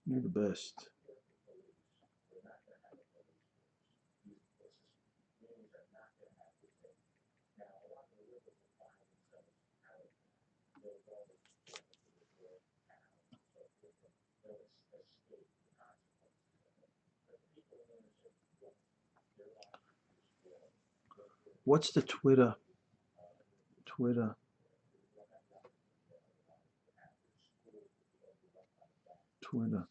You're the best. What's the Twitter? Twitter. Twitter.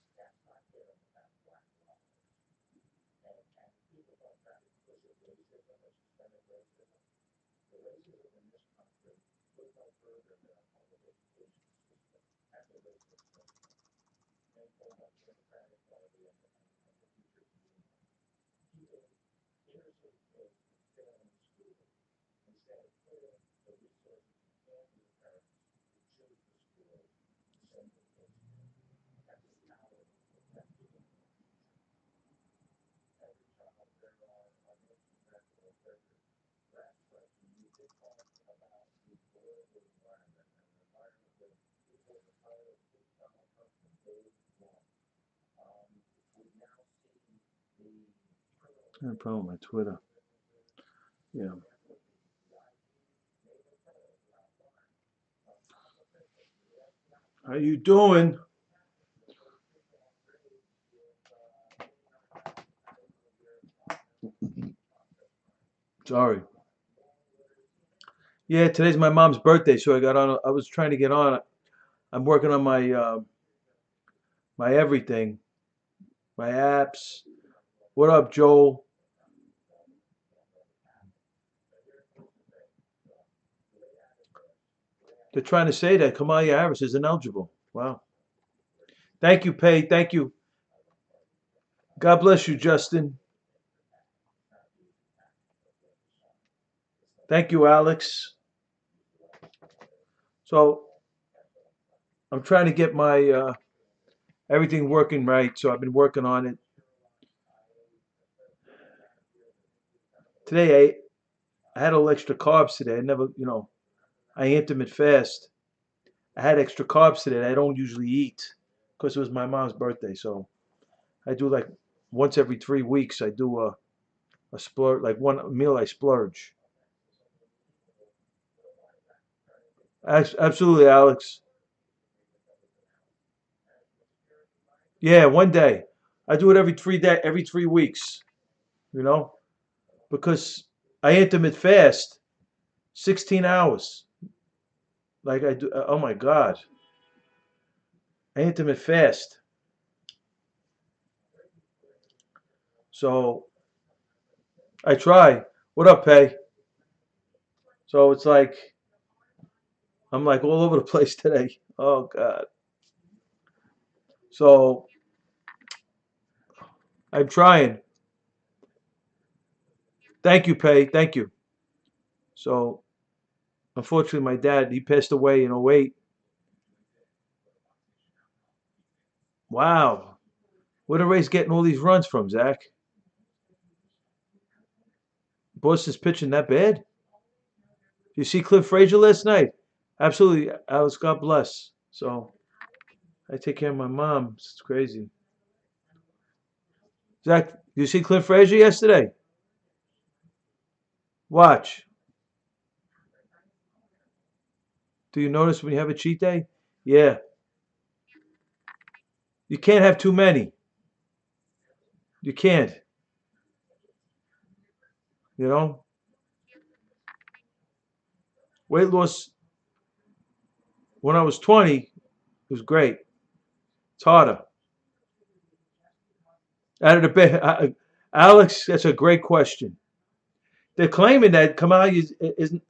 I have a problem with my Twitter. Yeah. How you doing? Sorry. Yeah, today's my mom's birthday, so I got on. I was trying to get on. I'm working on my everything, my apps. What up, Joel? They're trying to say that Kamala Harris is ineligible. Wow. Thank you, Pay. Thank you. God bless you, Justin. Thank you, Alex. So I'm trying to get my everything working right. So I've been working on it. Today I had a little extra carbs today. I never, I intermittent fast. I had extra carbs today that I don't usually eat because it was my mom's birthday. So I do like once every 3 weeks. I do a splurge, like one meal I splurge. Absolutely, Alex. Yeah, one day. I do it every 3 weeks. You know, because I intermittent fast 16 hours. Like I do. Oh my God, I intermittent fast. So I try. What up, Pay? So it's like I'm like all over the place today. Oh God. So I'm trying. Thank you, Pay. Thank you. So unfortunately, my dad he passed away in '08. Wow. Where the Rays getting all these runs from, Zach? Boston's pitching that bad? You see Cliff Frazier last night? Absolutely, Alex. God bless. So I take care of my mom. It's crazy. Zach, you see Cliff Frazier yesterday? Watch. Do you notice when you have a cheat day? Yeah. You can't have too many. You can't. You know? Weight loss when I was 20 was great. It's harder. Out of the bed. Alex, that's a great question. They're claiming that Kamala isn't.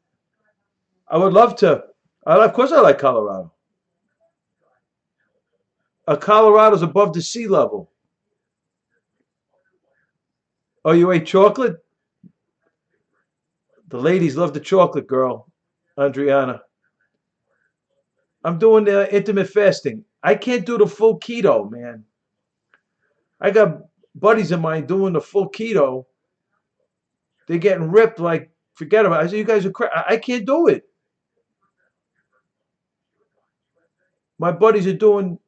I would love to. Of course, I like Colorado. Colorado's above the sea level. Oh, you ate chocolate? The ladies love the chocolate, girl. Adriana. I'm doing intermittent fasting. I can't do the full keto, man. I got buddies of mine doing the full keto. They're getting ripped like forget about it. I said, you guys are crazy. I can't do it. My buddies are doing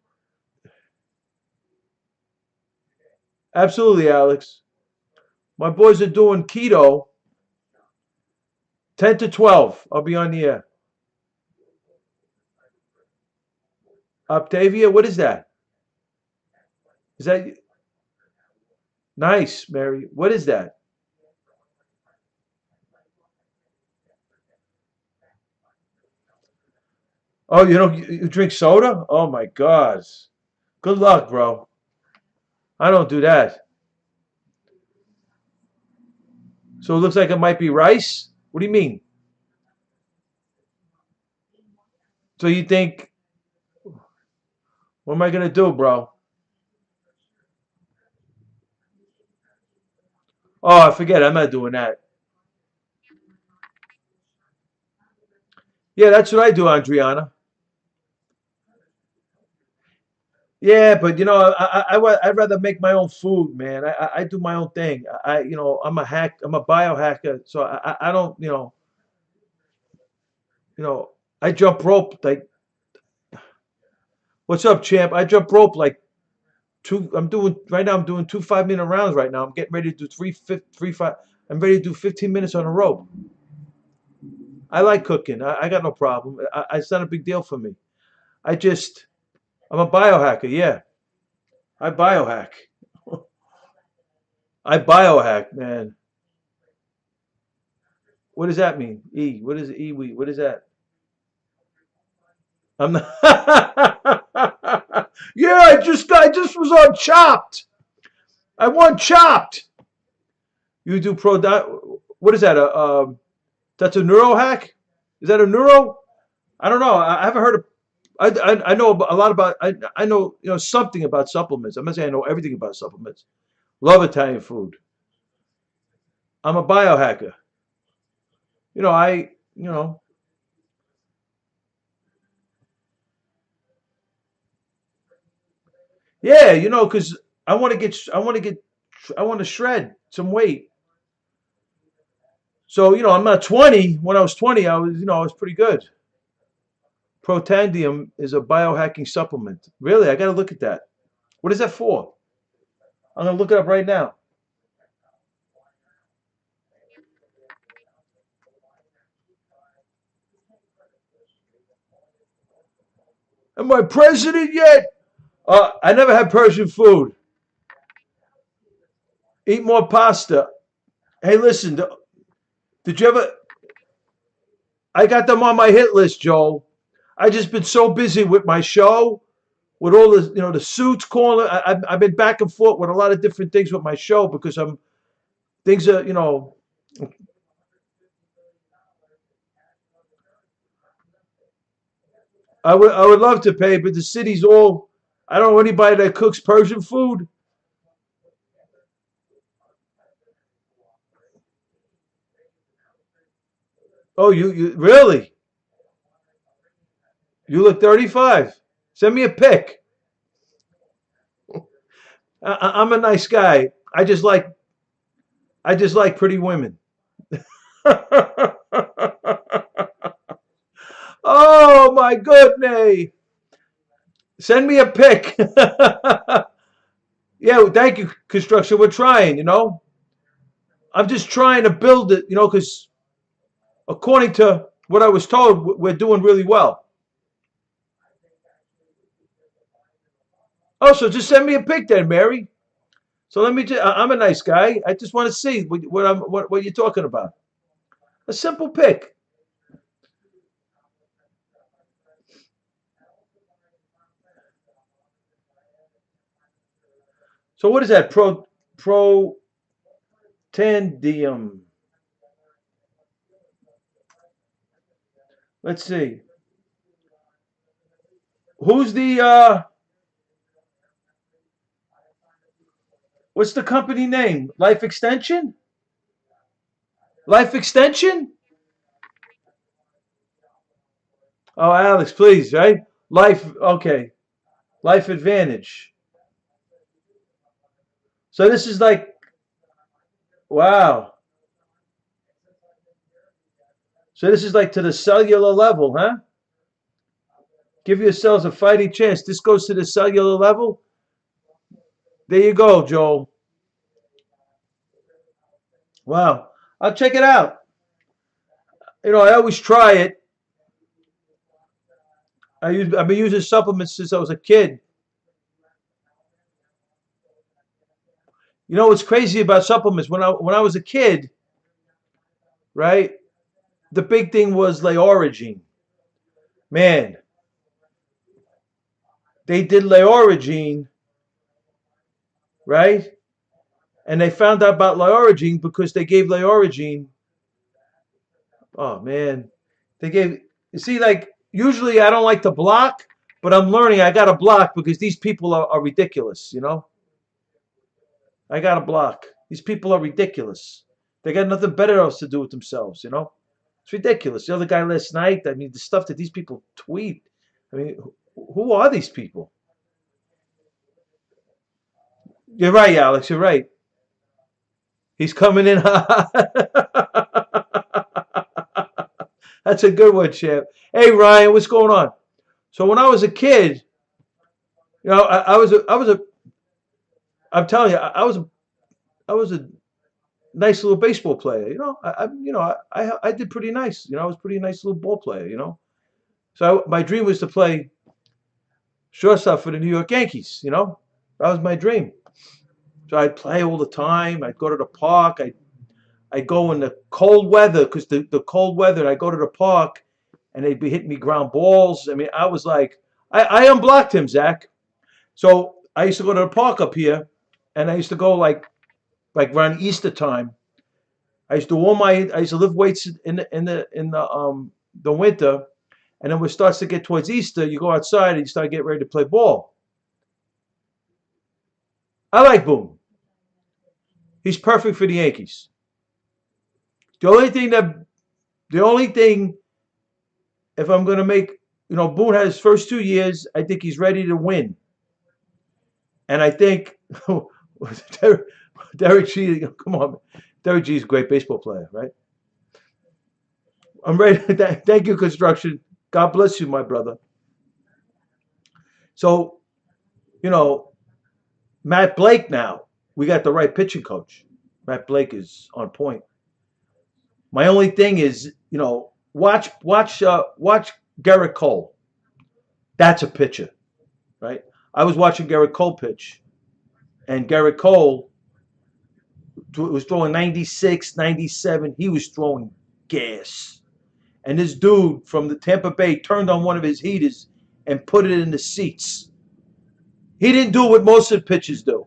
absolutely, Alex. My boys are doing keto 10 to 12. I'll be on the air. Octavia, what is that? Is that nice, Mary? What is that? Oh, you drink soda? Oh my God. Good luck, bro. I don't do that. So it looks like it might be rice? What do you mean? So you think, what am I gonna do, bro? Oh, I forget. I'm not doing that. Yeah, that's what I do, Adriana. Yeah, but I'd rather make my own food, man. I do my own thing. I'm a hack. I'm a biohacker. So I don't, you know, I jump rope like, what's up, champ? I jump rope like two. I'm doing right now. I'm doing 2 5-minute rounds right now. I'm getting ready to do three, five. I'm ready to do 15 minutes on a rope. I like cooking. I got no problem. It's not a big deal for me. I just, I'm a biohacker. Yeah, I biohack. I biohack, man. What does that mean? E. What is E? What is that? I'm not. Yeah, I just was on Chopped. I won Chopped. You do pro. What is that? That's a neuro hack. Is that a neuro? I don't know. I haven't heard of. I know a lot about. I know something about supplements. I'm not saying I know everything about supplements. Love Italian food. I'm a biohacker. I yeah, because I want to shred some weight. So I'm not 20. When I was 20, I was pretty good. Protandium is a biohacking supplement. Really, I got to look at that. What is that for? I'm gonna look it up right now. Am I president yet? I never had Persian food. Eat more pasta. Hey, listen, did you ever? I got them on my hit list, Joe. I just been so busy with my show, with all the suits calling. I've been back and forth with a lot of different things with my show because things are I would love to pay, but the city's all. I don't know anybody that cooks Persian food. Oh, you really? You look 35. Send me a pic. I'm a nice guy. I just like pretty women. Oh my goodness! Send me a pic. Yeah, thank you, construction. We're trying. I'm just trying to build it. Because according to what I was told, we're doing really well. Oh, so just send me a pic then, Mary. So let me. I'm a nice guy. I just want to see what you're talking about. A simple pic. So what is that? Protandium. Let's see. Who's the what's the company name? Life Extension? Life Extension? Oh, Alex, please, right? Life, okay. Life Advantage. So this is like, wow. So this is like to the cellular level, huh? Give yourselves a fighting chance. This goes to the cellular level. There you go, Joel. Wow. I'll check it out. I always try it. I've been using supplements since I was a kid. You know what's crazy about supplements? When I was a kid, right? The big thing was Laorigine. Man, they did Laorigine, right? And they found out about Laorigine because they gave Laorigine. Oh man, they gave. You see, like usually I don't like to block, but I'm learning I got to block because these people are ridiculous. I got to block. These people are ridiculous. They got nothing better else to do with themselves. It's ridiculous. The other guy last night, I mean, the stuff that these people tweet. I mean, who are these people? You're right, Alex. You're right. He's coming in hot. That's a good one, champ. Hey, Ryan, what's going on? So when I was a kid, I'm telling you, I was a nice little baseball player. I did pretty nice. I was a pretty nice little ball player. So my dream was to play shortstop for the New York Yankees. That was my dream. So I'd play all the time. I'd go to the park. I'd go in the cold weather because the cold weather. I'd go to the park, and they'd be hitting me ground balls. I mean, I was like, I unblocked him, Zach. So I used to go to the park up here, and I used to go like around Easter time. I used to lift weights in the winter, and then when it starts to get towards Easter, you go outside and you start getting ready to play ball. I like Boone. He's perfect for the Yankees. The only thing, if I'm going to make, Boone had his first 2 years, I think he's ready to win. And I think Derek G, come on, Derek G is a great baseball player, right? I'm ready. Thank you, Construction. God bless you, my brother. So, Matt Blake now, we got the right pitching coach. Matt Blake is on point. My only thing is, watch Garrett Cole. That's a pitcher, right? I was watching Garrett Cole pitch, and Garrett Cole was throwing 96, 97. He was throwing gas. And this dude from the Tampa Bay turned on one of his heaters and put it in the seats. He didn't do what most of the pitchers do,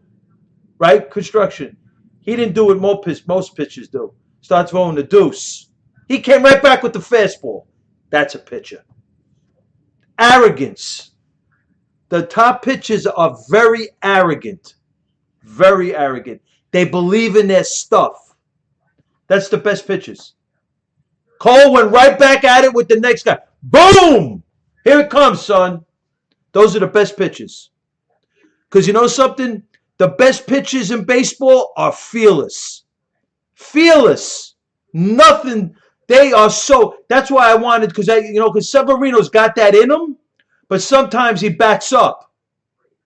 right? Construction. He didn't do what most pitchers do. Start throwing the deuce. He came right back with the fastball. That's a pitcher. Arrogance. The top pitchers are very arrogant. Very arrogant. They believe in their stuff. That's the best pitchers. Cole went right back at it with the next guy. Boom! Here it comes, son. Those are the best pitchers. Because you know something? The best pitchers in baseball are fearless. Fearless. Nothing. They are so. That's why I wanted, because Severino's got that in him, but sometimes he backs up.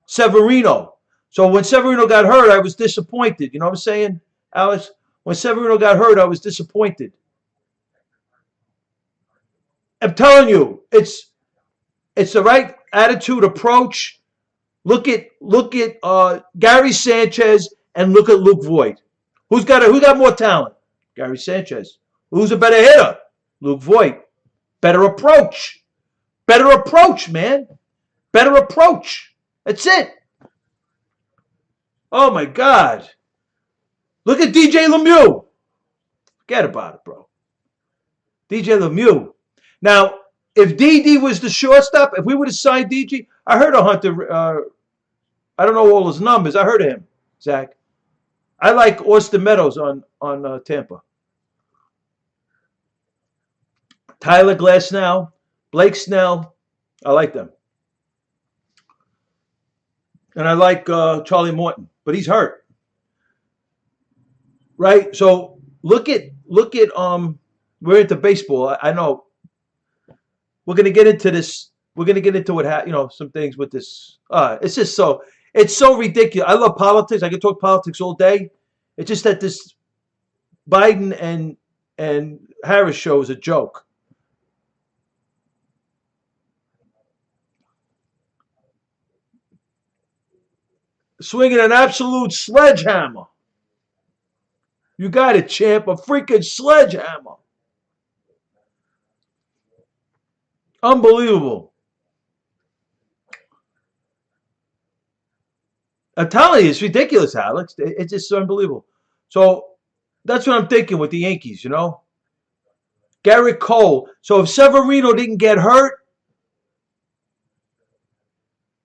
Severino. So when Severino got hurt, I was disappointed. You know what I'm saying, Alex? When Severino got hurt, I was disappointed. I'm telling you, it's the right attitude, approach. Look at Gary Sanchez and look at Luke Voigt. Who got more talent? Gary Sanchez. Who's a better hitter? Luke Voigt. Better approach. Better approach, man. Better approach. That's it. Oh my God. Look at DJ Lemieux. Forget about it, bro. DJ Lemieux. Now, if DD was the shortstop, if we would have signed DG, I heard of Hunter. I don't know all his numbers. I heard of him, Zach. I like Austin Meadows on Tampa. Tyler Glasnow, Blake Snell. I like them. And I like Charlie Morton, but he's hurt. right? So look at we're into baseball. I know we're gonna get into this. We're gonna get into some things with this. It's just it's so ridiculous. I love politics. I can talk politics all day. It's just that this Biden and Harris show is a joke. Swinging an absolute sledgehammer. You got it, champ. A freaking sledgehammer. Unbelievable. I'm telling you, it's ridiculous, Alex. It's just unbelievable. So that's what I'm thinking with the Yankees. Garrett Cole. So if Severino didn't get hurt,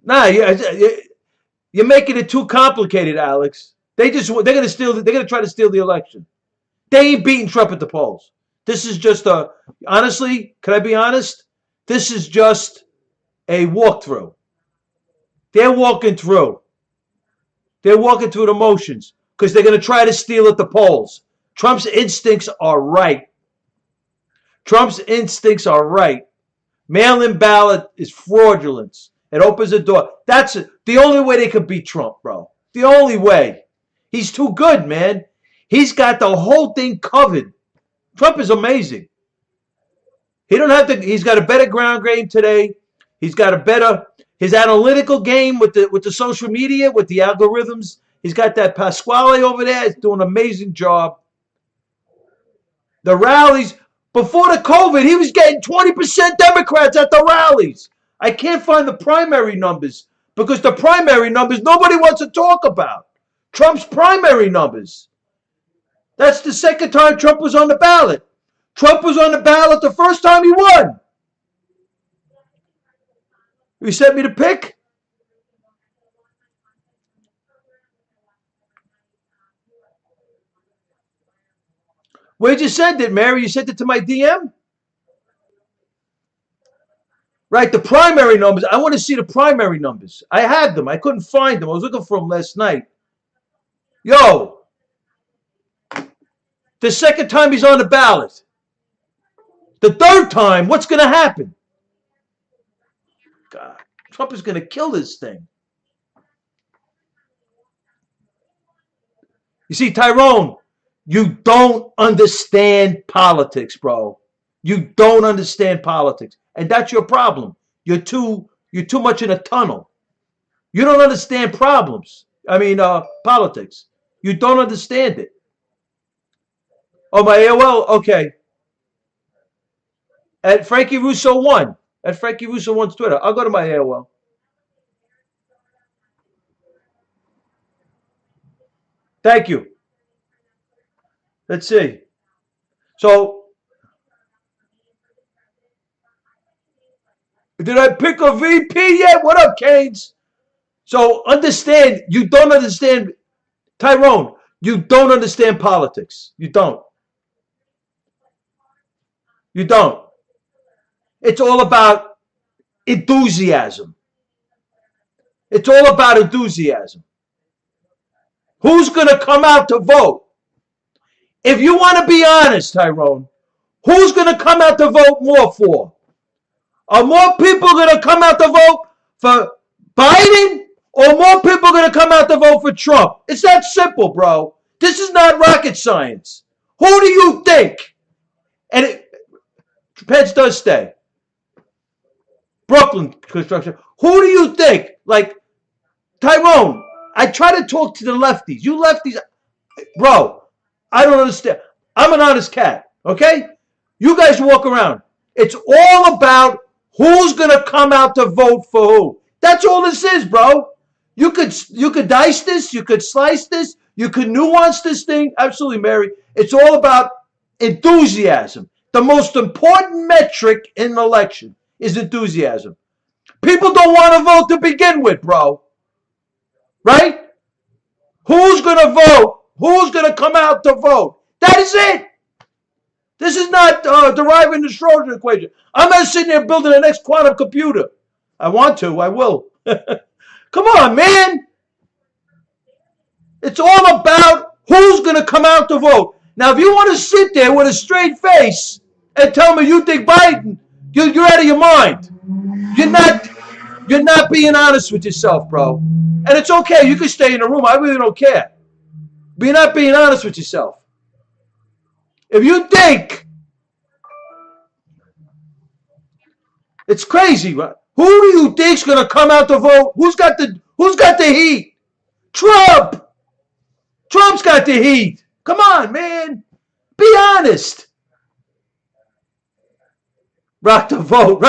nah, you're making it too complicated, Alex. They're gonna steal. They're gonna try to steal the election. They ain't beating Trump at the polls. This is just honestly, can I be honest? This is just a walkthrough. They're walking through. They're walking through the motions because they're going to try to steal at the polls. Trump's instincts are right. Trump's instincts are right. Mail-in ballot is fraudulent. It opens the door. That's it. The only way they could beat Trump, bro. The only way. He's too good, man. He's got the whole thing covered. Trump is amazing. He don't have to. He's got a better ground game today. He's got a better his analytical game with the social media, with the algorithms. He's got that Pasquale over there. He's doing an amazing job. The rallies before the COVID, he was getting 20% Democrats at the rallies. I can't find the primary numbers because the primary numbers nobody wants to talk about. Trump's primary numbers. That's the second time Trump was on the ballot. Trump was on the ballot the first time he won. You sent me the pic? Where'd you send it, Mary? You sent it to my DM? Right, the primary numbers. I want to see the primary numbers. I had them. I couldn't find them. I was looking for them last night. Yo, the second time he's on the ballot. The third time, what's going to happen? God, Trump is going to kill this thing. You see, Tyrone, you don't understand politics, bro. You don't understand politics. And that's your problem. You're too much in a tunnel. You don't understand politics. You don't understand it. Oh, my AOL? Okay. At Frankie Russo 1. At Frankie Russo 1's Twitter. I'll go to my AOL. Thank you. Let's see. So, did I pick a VP yet? What up, Canes? So, understand, you don't understand, Tyrone, you don't understand politics. You don't. You don't. It's all about enthusiasm. It's all about enthusiasm. Who's going to come out to vote? If you want to be honest, Tyrone, who's going to come out to vote more for? Are more people going to come out to vote for Biden or more people going to come out to vote for Trump? It's that simple, bro. This is not rocket science. Who do you think? And Pence does stay. Brooklyn construction. Who do you think? Like, Tyrone, I try to talk to the lefties. You lefties, bro, I don't understand. I'm an honest cat, okay? You guys walk around. It's all about who's going to come out to vote for who. That's all this is, bro. You could dice this. You could slice this. You could nuance this thing. Absolutely, Mary. It's all about enthusiasm. The most important metric in an election is enthusiasm. People don't want to vote to begin with, bro. Right? Who's going to vote? Who's going to come out to vote? That is it. This is not deriving the Schrodinger equation. I'm not sitting there building the next quantum computer. I want to. I will. Come on, man. It's all about Who's going to come out to vote? Now, if you want to sit there with a straight face and tell me you think Biden, you're out of your mind. You're not. You're not being honest with yourself, bro. And it's okay. You can stay in the room. I really don't care. But you're not being honest with yourself. If you think it's crazy, right? Who do you think's gonna come out to vote? Who's got the heat? Trump. Trump's got the heat. Come on, man. Be honest. Rock the vote.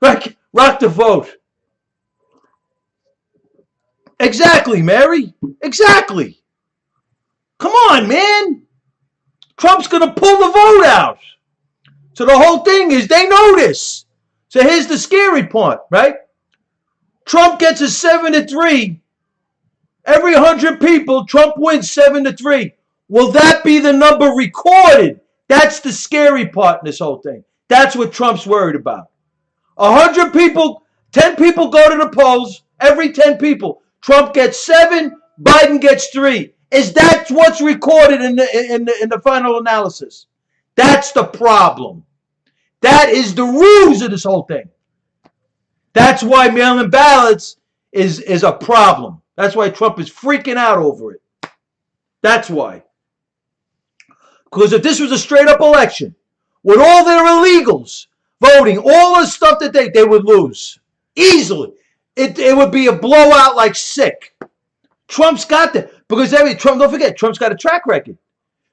Rock the vote. Exactly, Mary. Exactly. Come on, man. Trump's going to pull the vote out. So the whole thing is they know this. So here's the scary part, right? Trump gets a 7-3. Every 100 people, Trump wins 7-3. Will that be the number recorded? That's the scary part in this whole thing. That's what Trump's worried about. 100 people, 10 people go to the polls. Every 10 people, Trump gets 7, Biden gets 3. Is that what's recorded in the final analysis? That's the problem. That is the ruse of this whole thing. That's why mail-in ballots is a problem. That's why Trump is freaking out over it. That's why. Because if this was a straight-up election, with all their illegals voting, all the stuff that they would lose. Easily. It would be a blowout like sick. Trump's got that. Because Trump, don't forget, Trump's got a track record.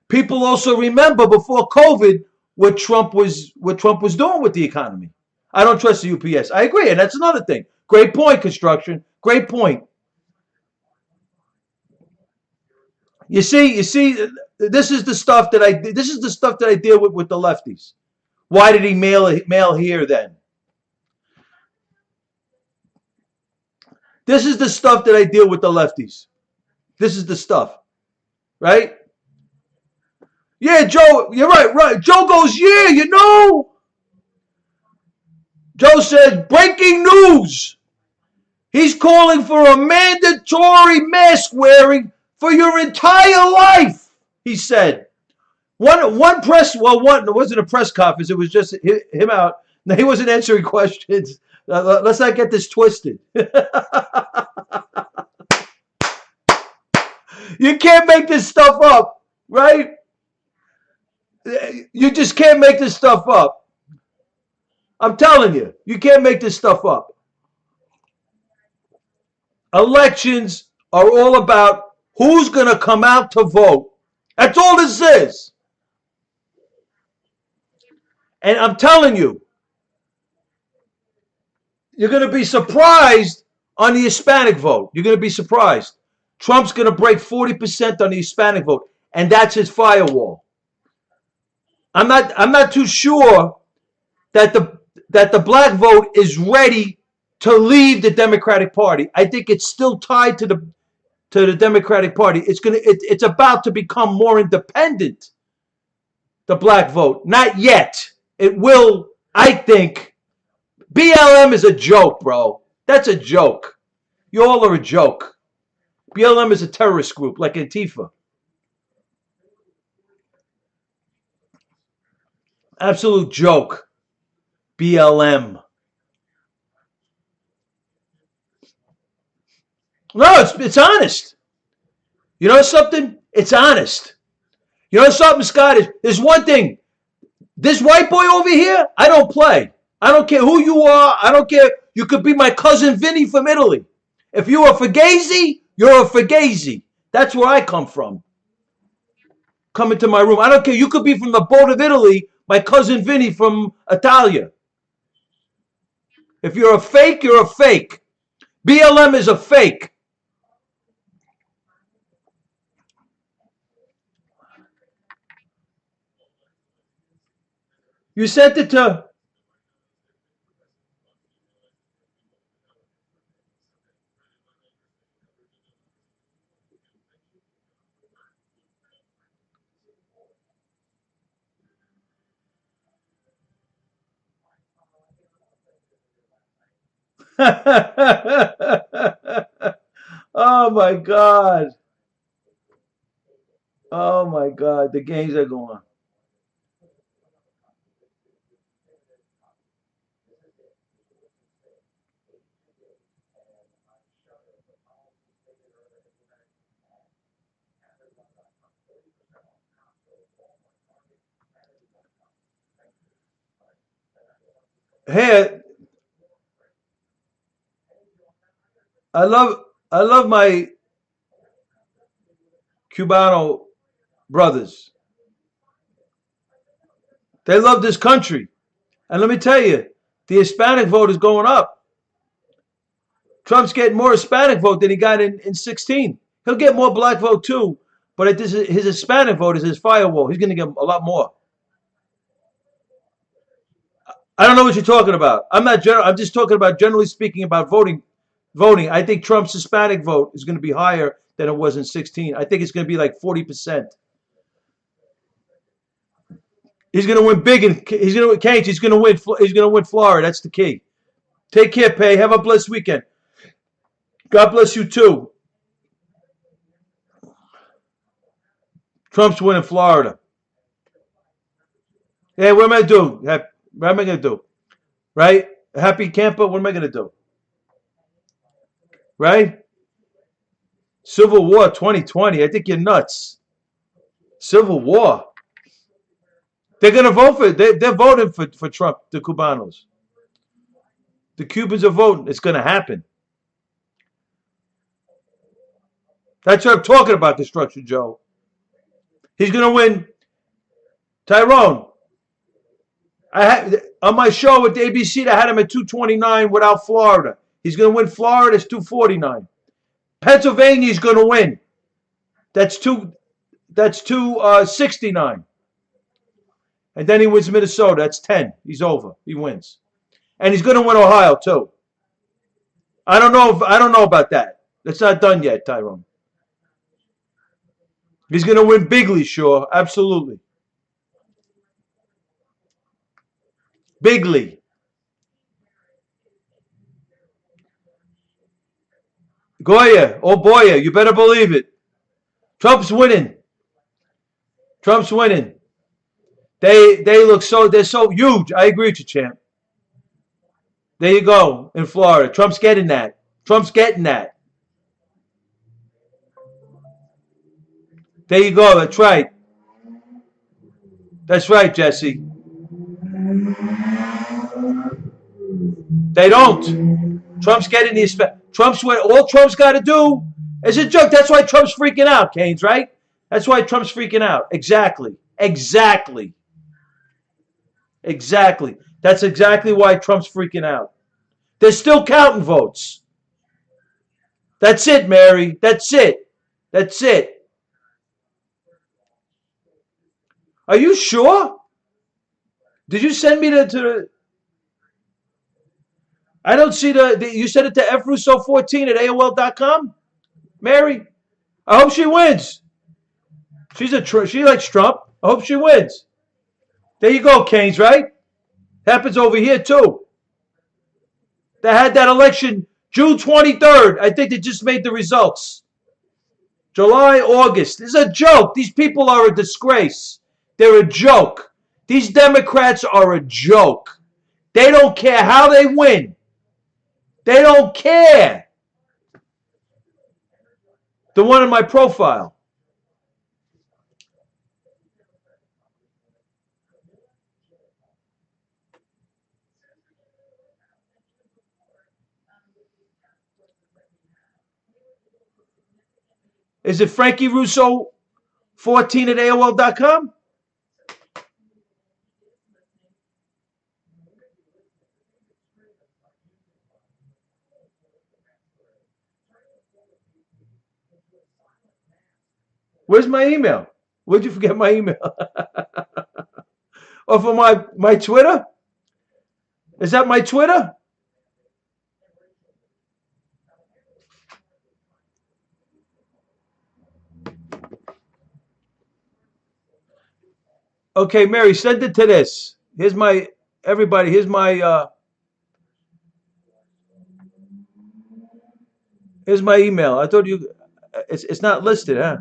People also remember before COVID what Trump was doing with the economy. I don't trust the UPS. I agree, and that's another thing. Great point, construction. Great point. You see, this is the stuff that I deal with the lefties. Why did he mail here then? This is the stuff that I deal with the lefties. This is the stuff. Right? Yeah, Joe, you're right. Joe goes, yeah, you know. Joe says, breaking news. He's calling for a mandatory mask wearing for your entire life, he said. One press, it wasn't a press conference. It was just him out. No, he wasn't answering questions. Let's not get this twisted. You can't make this stuff up, right? You just can't make this stuff up. I'm telling you, you can't make this stuff up. Elections are all about who's going to come out to vote. That's all this is. And I'm telling you, you're going to be surprised on the Hispanic vote. You're going to be surprised. Trump's going to break 40% on the Hispanic vote, and that's his firewall. I'm not too sure that the black vote is ready to leave the Democratic Party. I think it's still tied to the Democratic Party. It's about to become more independent. The black vote, not yet. It will, I think. BLM is a joke, bro. That's a joke. You all are a joke. BLM is a terrorist group like Antifa. Absolute joke. BLM. No, it's honest. You know something? It's honest. You know something, Scott? There's one thing. This white boy over here, I don't play. I don't care who you are. I don't care. You could be my cousin Vinny from Italy. If you're a Fugazi, you're a Fugazi. That's where I come from. Come into my room. I don't care. You could be from the boat of Italy, my cousin Vinny from Italia. If you're a fake, you're a fake. BLM is a fake. You sent it to... Oh my God. Oh my God, the games are going on. Hey, I love I love my Cubano brothers. They love this country. And let me tell you, the Hispanic vote is going up. Trump's getting more Hispanic vote than he got in 16. He'll get more black vote too, but his Hispanic vote is his firewall. He's going to get a lot more. I don't know what you're talking about. I'm not general. I'm just talking about generally speaking about voting. Voting. I think Trump's Hispanic vote is going to be higher than it was in 16. I think it's going to be like 40%. He's going to win big, and he's going to win. Keynes, he's going to win. He's going to win Florida. That's the key. Take care, Pay. Have a blessed weekend. God bless you too. Trump's winning Florida. Hey, what am I going to do? What am I going to do? Right? Happy camper. What am I going to do? Right? Civil War 2020. I think you're nuts. Civil War. They're going to vote for it. They're voting for Trump, the Cubanos. The Cubans are voting. It's going to happen. That's what I'm talking about, Destruction Joe. He's going to win. Tyrone, I had on my show with the ABC, I had him at 229 without Florida. He's going to win Florida. It's 249. Pennsylvania is going to win. That's 269. And then he wins Minnesota. That's 10. He's over. He wins. And he's going to win Ohio too. I don't know about that. That's not done yet, Tyrone. He's going to win bigly, sure. Absolutely. Bigly. Goya, oh boy, you better believe it. Trump's winning. Trump's winning. They look they're so huge. I agree with you, champ. There you go in Florida. Trump's getting that. Trump's getting that. There you go. That's right. That's right, Jesse. They don't. Trump's getting these. Trump's all Trump's got to do is a joke. That's why Trump's freaking out, Keynes, right? That's why Trump's freaking out. Exactly. Exactly. Exactly. That's exactly why Trump's freaking out. They're still counting votes. That's it, Mary. That's it. That's it. Are you sure? Did you send me to the? I don't see you sent it to FRusso14 at AOL.com? Mary? I hope she wins. She likes Trump. I hope she wins. There you go, Keynes, right? Happens over here too. They had that election June 23rd. I think they just made the results. July, August. This is a joke. These people are a disgrace. They're a joke. These Democrats are a joke. They don't care how they win. They don't care. The one in my profile. Is it Frankie Russo 14 at AOL.com? Where's my email? Where'd you forget my email? Or for my Twitter? Is that my Twitter? Okay, Mary, send it to this. Here's my everybody. Here's my email. I told you it's not listed, huh?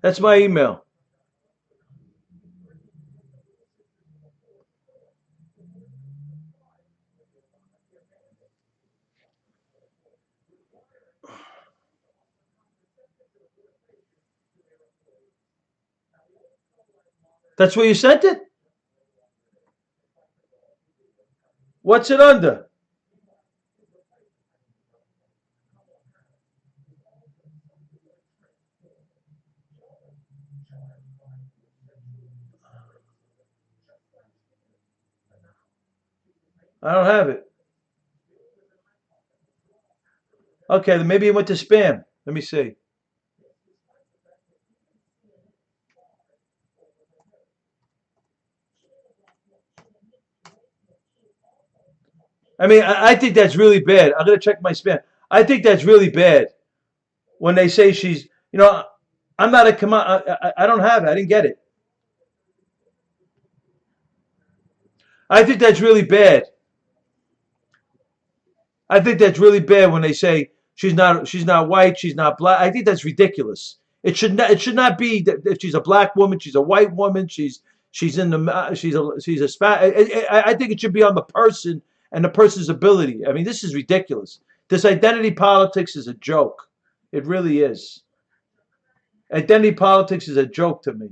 That's my email. That's where you sent it? What's it under? I don't have it. Okay, then maybe it went to spam. Let me see. I mean, I think that's really bad. I'm gonna check my spam. I think that's really bad when they say she's. I'm not a command. I don't have it. I didn't get it. I think that's really bad. I think that's really bad when they say she's not white, she's not black. I think that's ridiculous. It should not be that if she's a black woman, she's a white woman, she's in the she's a spa. I think it should be on the person and the person's ability. I mean, this is ridiculous. This identity politics is a joke. It really is. Identity politics is a joke to me.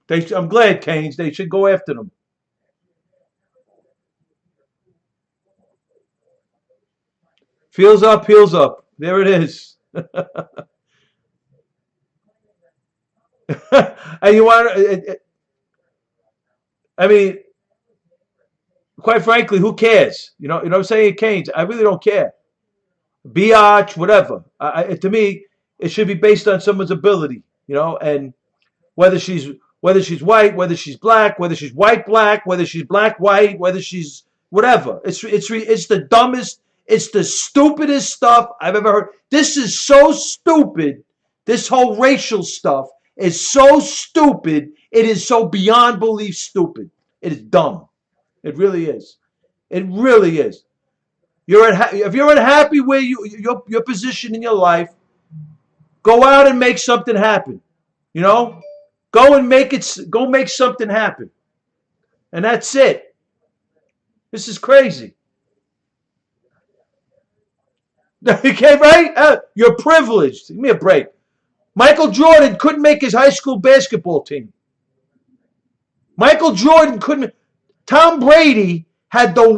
I'm glad, Keynes. They should go after them. Feels up, heels up. There it is. And you want? I mean, quite frankly, who cares? What I'm saying, Keynes. I really don't care. Biatch, whatever. To me, it should be based on someone's ability. And whether she's whether she's white, whether she's black, whether she's white black, whether she's black white, whether she's whatever. It's the dumbest. It's the stupidest stuff I've ever heard. This is so stupid. This whole racial stuff is so stupid. It is so beyond belief stupid. It is dumb. It really is. It really is. If you're unhappy where your position in your life, go out and make something happen. You know, go and make it. Go make something happen, and that's it. This is crazy. Okay, right? You're privileged. Give me a break. Michael Jordan couldn't make his high school basketball team. Michael Jordan couldn't. Tom Brady had one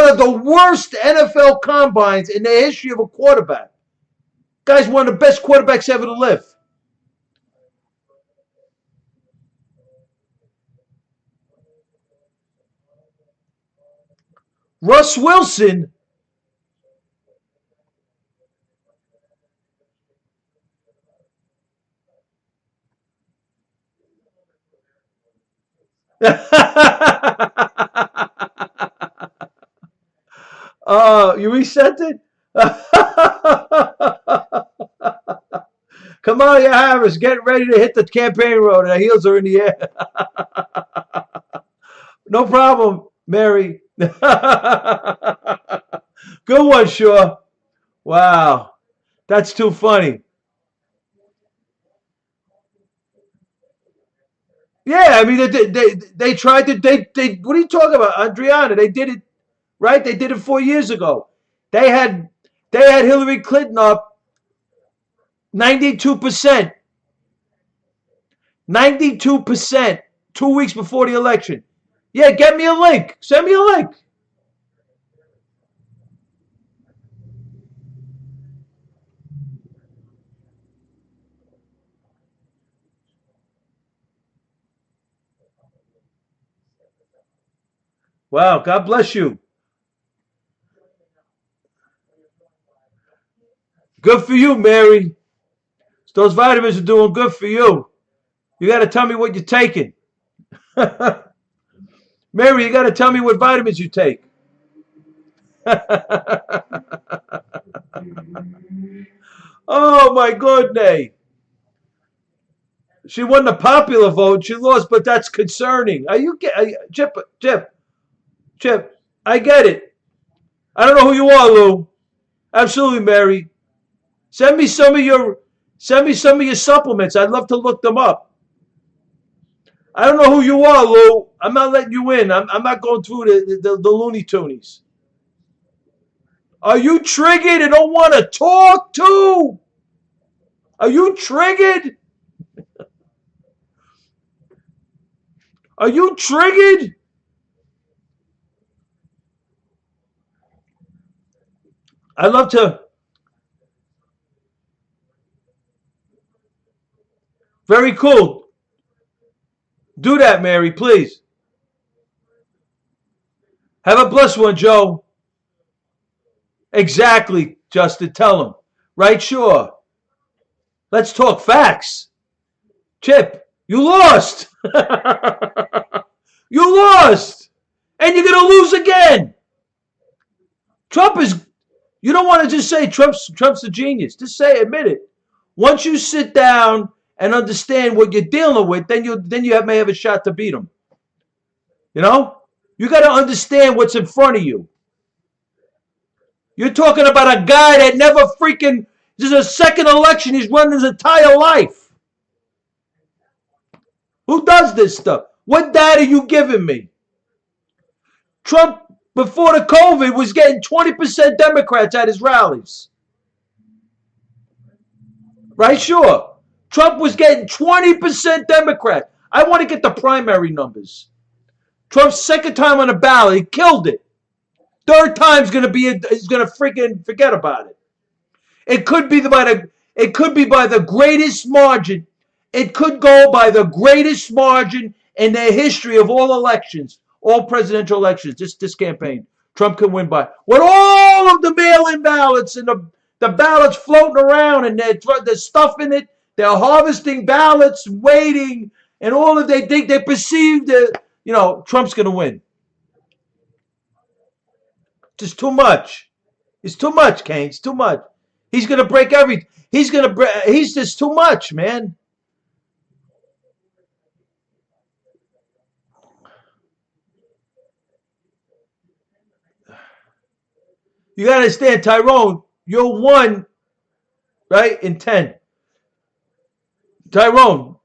of the worst NFL combines in the history of a quarterback. Guy's one of the best quarterbacks ever to live. Russ Wilson. You reset it? Come on, you Harris. Get ready to hit the campaign road, and the heels are in the air. No problem, Mary. Good one, Shaw. Wow. That's too funny. Yeah, I mean, they tried to, what are you talking about? Adriana, they did it, right? They did it 4 years ago. They had, they had Hillary Clinton up 92%. 92%. 2 weeks before the election. Yeah, get me a link. Send me a link. Wow, God bless you. Good for you, Mary. Those vitamins are doing good for you. You got to tell me what you're taking. Mary, you got to tell me what vitamins you take. Oh, my goodness. She won the popular vote. She lost, but that's concerning. Chip, Chip, Chip, I get it. I don't know who you are, Lou. Absolutely, Mary. Send me some of your supplements. I'd love to look them up. I don't know who you are, Lou. I'm not letting you in. I'm not going through the Looney Toonies. Are you triggered and don't want to talk to? Are you triggered? Are you triggered? I love to. Very cool. Do that, Mary, please. Have a blessed one, Joe. Exactly, Justin. Tell him. Right, sure. Let's talk facts. Chip, you lost. You lost. And you're going to lose again. Trump is, you don't want to just say Trump's a genius. Just say, admit it. Once you sit down and understand what you're dealing with, then you may have a shot to beat him. You know? You got to understand what's in front of you. You're talking about a guy that never freaking, this is a second election he's run his entire life. Who does this stuff? What data are you giving me? Trump, before the COVID, was getting 20% Democrats at his rallies. Right? Sure. Trump was getting 20% Democrat. I want to get the primary numbers. Trump's second time on the ballot, he killed it. Third time's he's gonna freaking forget about it. It could be by the greatest margin. It could go by the greatest margin in the history of all elections, all presidential elections. This campaign, Trump can win by with all of the mail-in ballots and the ballots floating around and they're stuffing it. They're harvesting ballots, waiting, and all of they perceive that Trump's going to win. Just too much. It's too much, Kane. It's too much. He's going to break everything. He's just too much, man. You got to understand, Tyrone, you're 1, right, in 10. Tyrone,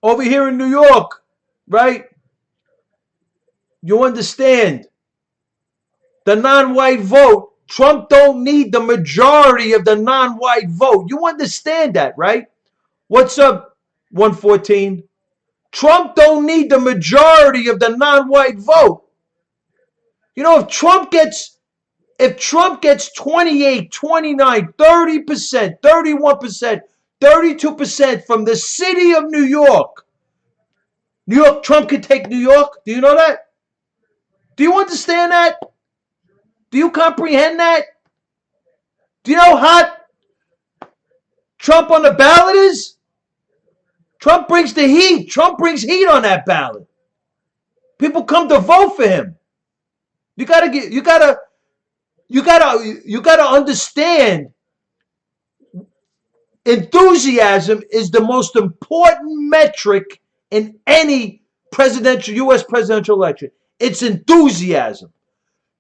over here in New York, right, you understand the non-white vote. Trump don't need the majority of the non-white vote. You understand that, right? What's up, 114? Trump don't need the majority of the non-white vote. If Trump gets 28, 29, 30%, 31%, 32% from the city of New York, Trump could take New York. Do you know that? Do you understand that? Do you comprehend that? Do you know how hot Trump on the ballot is? Trump brings the heat. Trump brings heat on that ballot. People come to vote for him. You gotta understand. Enthusiasm is the most important metric in any U.S. presidential election. It's enthusiasm.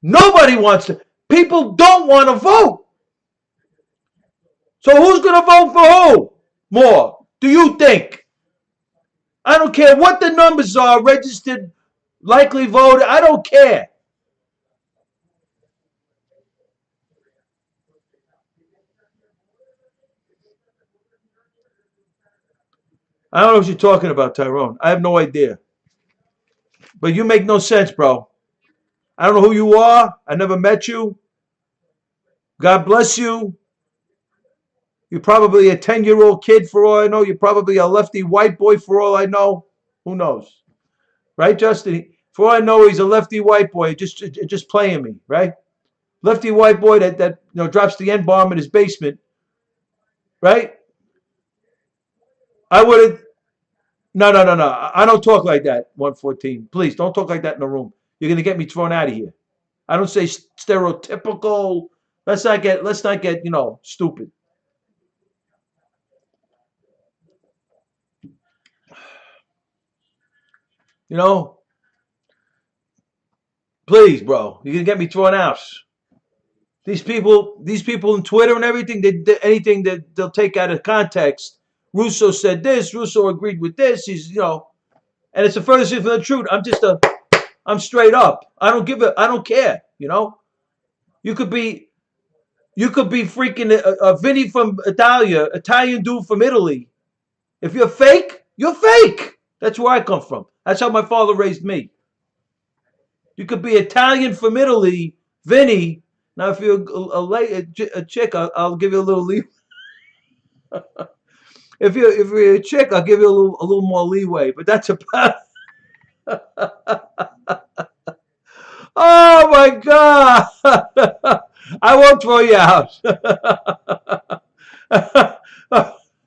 Nobody wants to. People don't want to vote. So who's going to vote for who more? Do you think? I don't care what the numbers are, registered, likely voter. I don't care. I don't know what you're talking about, Tyrone. I have no idea. But you make no sense, bro. I don't know who you are. I never met you. God bless you. You're probably a 10-year-old kid for all I know. You're probably a lefty white boy for all I know. Who knows? Right, Justin? For all I know, he's a lefty white boy just playing me, right? Lefty white boy that drops the N-bomb in his basement, right? I would have. No. I don't talk like that, 114. Please, don't talk like that in the room. You're going to get me thrown out of here. I don't say stereotypical. Let's not get stupid. Please, bro. You're going to get me thrown out. These people in Twitter and everything, anything that they'll take out of context. Russo said this. Russo agreed with this. He's, and it's the furthest thing from the truth. I'm straight up. I don't care. You could be, freaking a Vinny from Italia, Italian dude from Italy. If you're fake, you're fake. That's where I come from. That's how my father raised me. You could be Italian from Italy, Vinny. Now, if you're a chick, I'll give you a little leeway. if you're a chick, I'll give you a little more leeway. But that's about. Oh my God! I won't throw you out.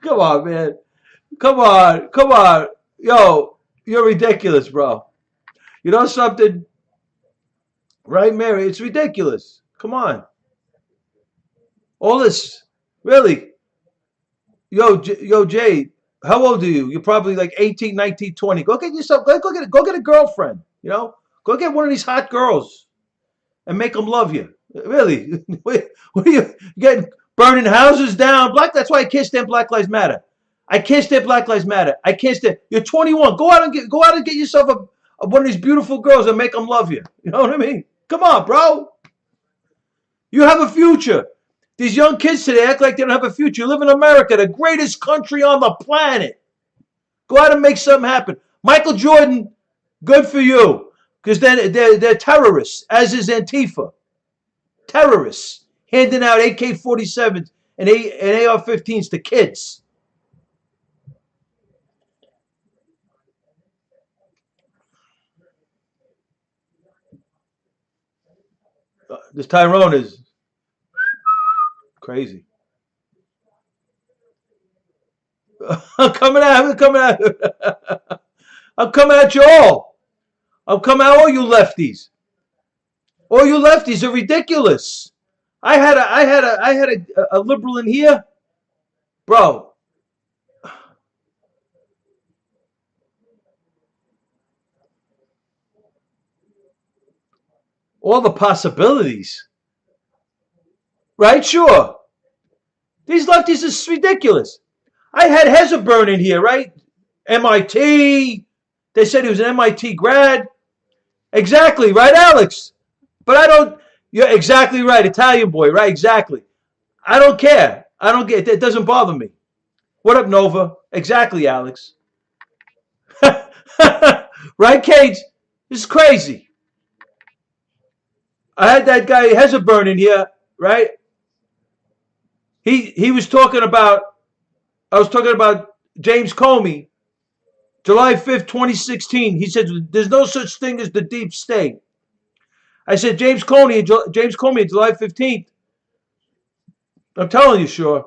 Come on, man. Come on. Yo, you're ridiculous, bro. You know something? Right, Mary? It's ridiculous. Come on. All this, really. Yo, Jay, how old are you? You're probably like 18, 19, 20. Go get yourself, go get a girlfriend, Go get one of these hot girls and make them love you. Really. What are you getting? Burning houses down? That's why I can't stand Black Lives Matter. I can't stand Black Lives Matter. I can't stand. You're 21. Go out and get yourself one of these beautiful girls and make them love you. You know what I mean? Come on, bro. You have a future. These young kids today act like they don't have a future. You live in America, the greatest country on the planet. Go out and make something happen. Michael Jordan, good for you. Because they're terrorists, as is Antifa. Terrorists. Handing out AK-47s and AR-15s to kids. This Tyrone is crazy. I'm coming at you all. I'm coming at all you lefties. All you lefties are ridiculous. I had a liberal in here, bro. All the possibilities, right? Sure. These lefties is ridiculous. I had Hezbollah in here, right? MIT. They said he was an MIT grad. Exactly, right, Alex? But I don't. You're exactly right, Italian boy, right? Exactly. I don't care. It doesn't bother me. What up, Nova? Exactly, Alex. Right, Cage? This is crazy. I had that guy Hezbollah in here, right? He was talking about. I was talking about James Comey, July 5th, 2016. He said there's no such thing as the deep state. I said James Comey, July 15th. I'm telling you, sure.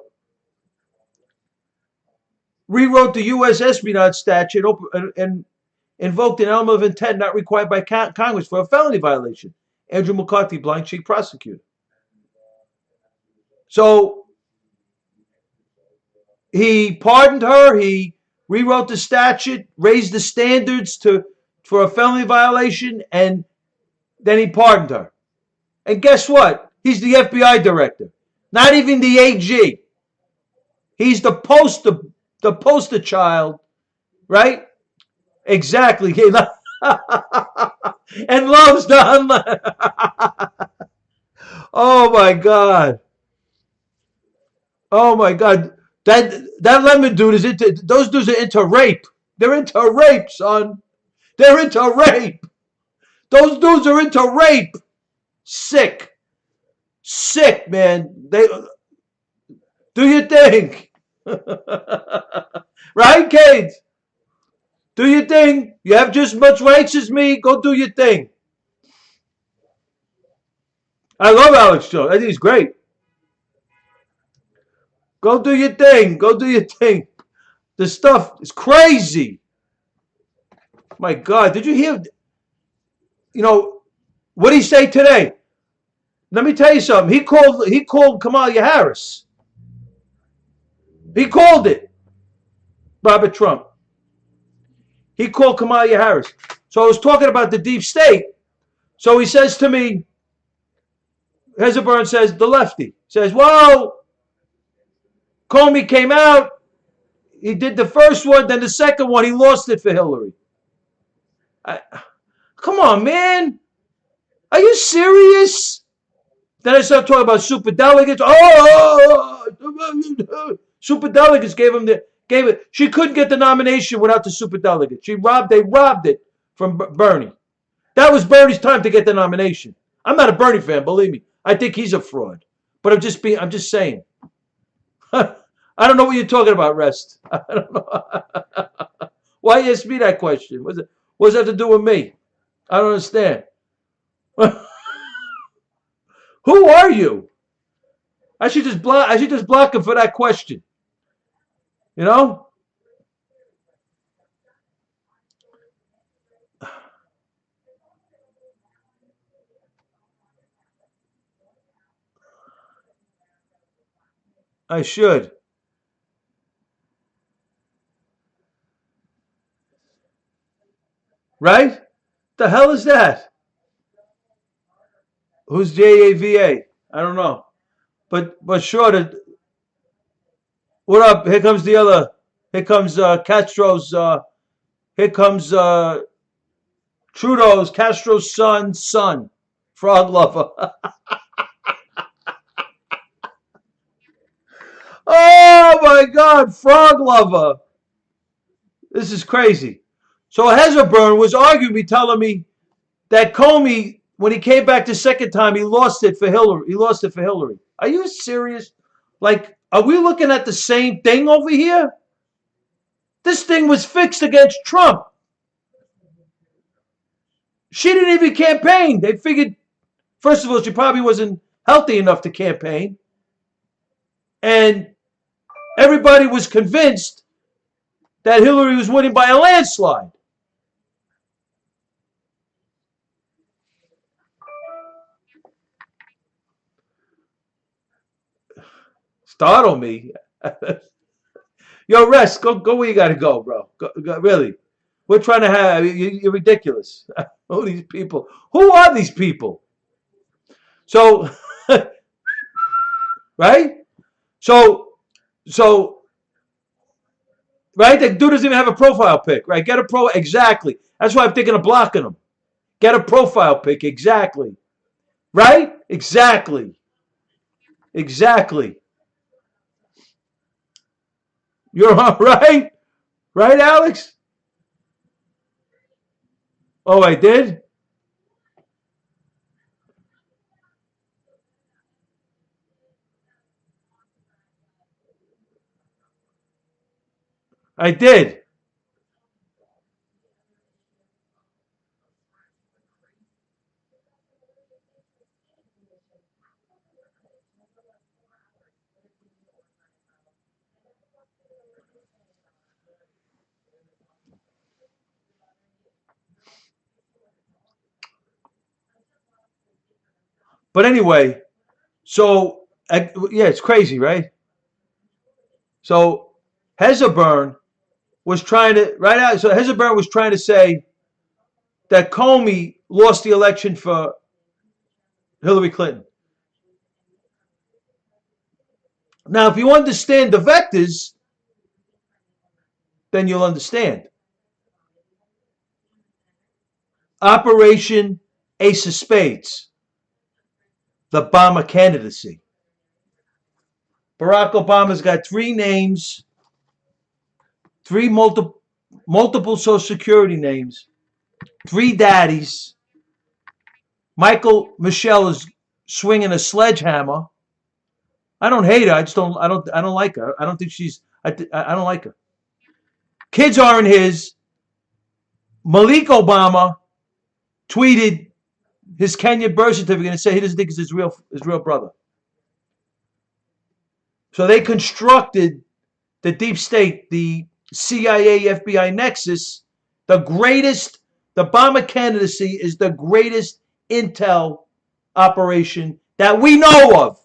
Rewrote the U.S. espionage statute and invoked an element of intent not required by Congress for a felony violation. Andrew McCarthy, blank check prosecutor. So he pardoned her. He rewrote the statute, raised the standards for a felony violation, and then he pardoned her. And guess what? He's the FBI director, not even the AG. He's the poster child, right? Exactly. And loves the Oh my God. Oh my God. That lemon dude is into, those dudes are into rape. They're into rape, son. They're into rape. Those dudes are into rape. Sick, man. They do your thing, right, Kate? Do your thing. You have just as much rights as me. Go do your thing. I love Alex Jones. I think he's great. Go do your thing. Go do your thing. The stuff is crazy. My God, did you hear? What did he say today? Let me tell you something. He called Kamala Harris. He called it. Robert Trump. He called Kamala Harris. So I was talking about the deep state. So he says to me, Hezbollah says, the lefty says, well, Comey came out, he did the first one, then the second one, he lost it for Hillary. I, come on, man. Are you serious? Then I started talking about super delegates. Super delegates gave it. She couldn't get the nomination without the super delegates. They robbed it from Bernie. That was Bernie's time to get the nomination. I'm not a Bernie fan, believe me. I think he's a fraud. But I'm just saying. I don't know what you're talking about, Rest. I don't know. Why you ask me that question? What does that have to do with me? I don't understand. Who are you? I should just block him for that question. You know? I should. Right? The hell is that? Who's JAVA? I don't know. But sure, what up? Here comes the other. Here comes Castro's. Here comes Castro's son, frog lover. Oh my God, frog lover. This is crazy. So Hezbollah was arguing me, telling me that Comey, when he came back the second time, he lost it for Hillary. Are you serious? Like, are we looking at the same thing over here? This thing was fixed against Trump. She didn't even campaign. They figured, first of all, she probably wasn't healthy enough to campaign. And everybody was convinced that Hillary was winning by a landslide. Startle me. Yo, Rest, go where you gotta go, bro. Go, really. We're trying to have, you're ridiculous. Who are these people? Who are these people? So, right? So, right? The dude doesn't even have a profile pic, right? Exactly. That's why I'm thinking of blocking him. Get a profile pic, exactly. Right? Exactly. You're all right? Right, Alex? Oh, I did? I did. But anyway, so, yeah, it's crazy, right? So, Hezbollah was trying to, right out, so Hezbollah was trying to say that Comey lost the election for Hillary Clinton. Now, if you understand the vectors, then you'll understand. Operation Ace of Spades, the Obama candidacy. Barack Obama's got three names, three multiple Social Security names, three daddies. Michelle is swinging a sledgehammer. I don't hate her. I don't like her. I don't think she's. I don't like her. Kids aren't his. Malik Obama tweeted his Kenyan birth certificate and said he doesn't think it's his real brother. So they constructed the deep state, the CIA, FBI nexus, the Obama candidacy is the greatest intel operation that we know of.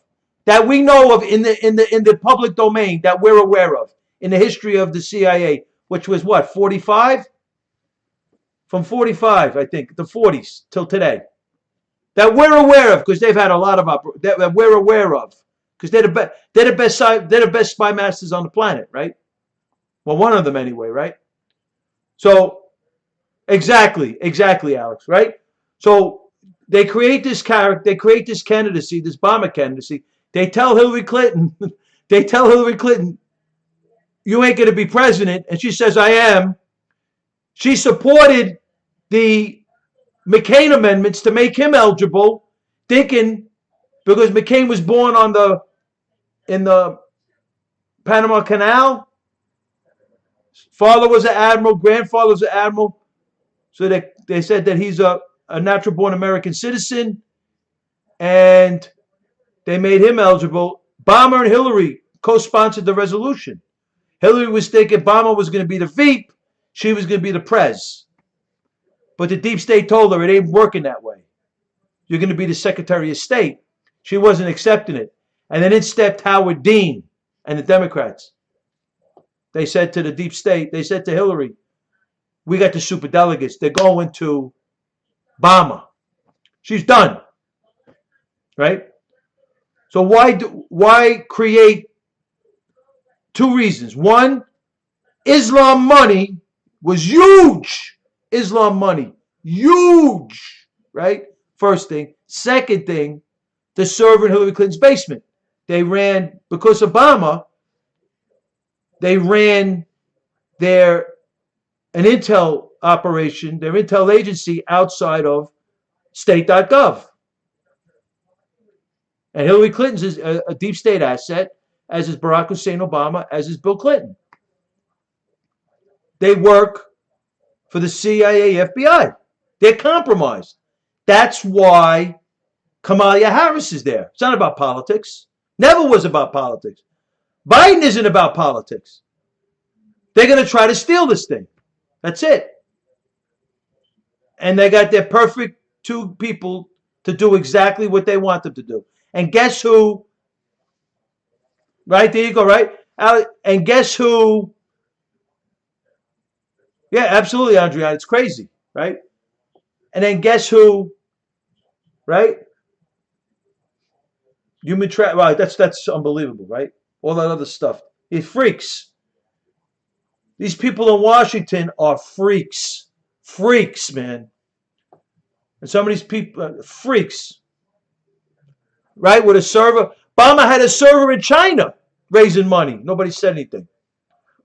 In the public domain, that we're aware of in the history of the CIA, which was what, 45? From 45, I think, the 40s till today. that we're aware of, because they've had a lot of that we're aware of, because they're the best spy masters on the planet, right? Well, one of them anyway, right? So exactly, Alex, right? So they create this character, they create this candidacy, this bomber candidacy. They tell Hillary Clinton, they tell Hillary Clinton, you ain't going to be president, and she says, I am. She supported the McCain amendments to make him eligible, thinking because McCain was born in the Panama Canal, father was an admiral, grandfather was an admiral, so they said that he's a natural born American citizen, and they made him eligible. Obama and Hillary co-sponsored the resolution. Hillary was thinking Obama was going to be the Veep, she was going to be the Prez. But the deep state told her it ain't working that way. You're going to be the Secretary of State. She wasn't accepting it. And then in stepped Howard Dean and the Democrats. They said to the deep state, they said to Hillary, we got the superdelegates. They're going to Obama. She's done. Right? So why create? Two reasons. One, Islam money was huge. Islam money, huge, right? First thing. Second thing, the server in Hillary Clinton's basement. They ran, because Obama, they ran an intel operation, their intel agency outside of state.gov. And Hillary Clinton's is a deep state asset, as is Barack Hussein Obama, as is Bill Clinton. They work for the CIA, FBI. They're compromised. That's why Kamala Harris is there. It's not about politics. Never was about politics. Biden isn't about politics. They're going to try to steal this thing. That's it. And they got their perfect two people to do exactly what they want them to do. And guess who? Right, there you go, right? And guess who? Yeah, absolutely, Andrea. It's crazy, right? And then guess who? Right? Human trafficking. Right, that's unbelievable, right? All that other stuff. It's freaks. These people in Washington are freaks. Freaks, man. And some of these people, freaks. Right? With a server. Obama had a server in China raising money. Nobody said anything.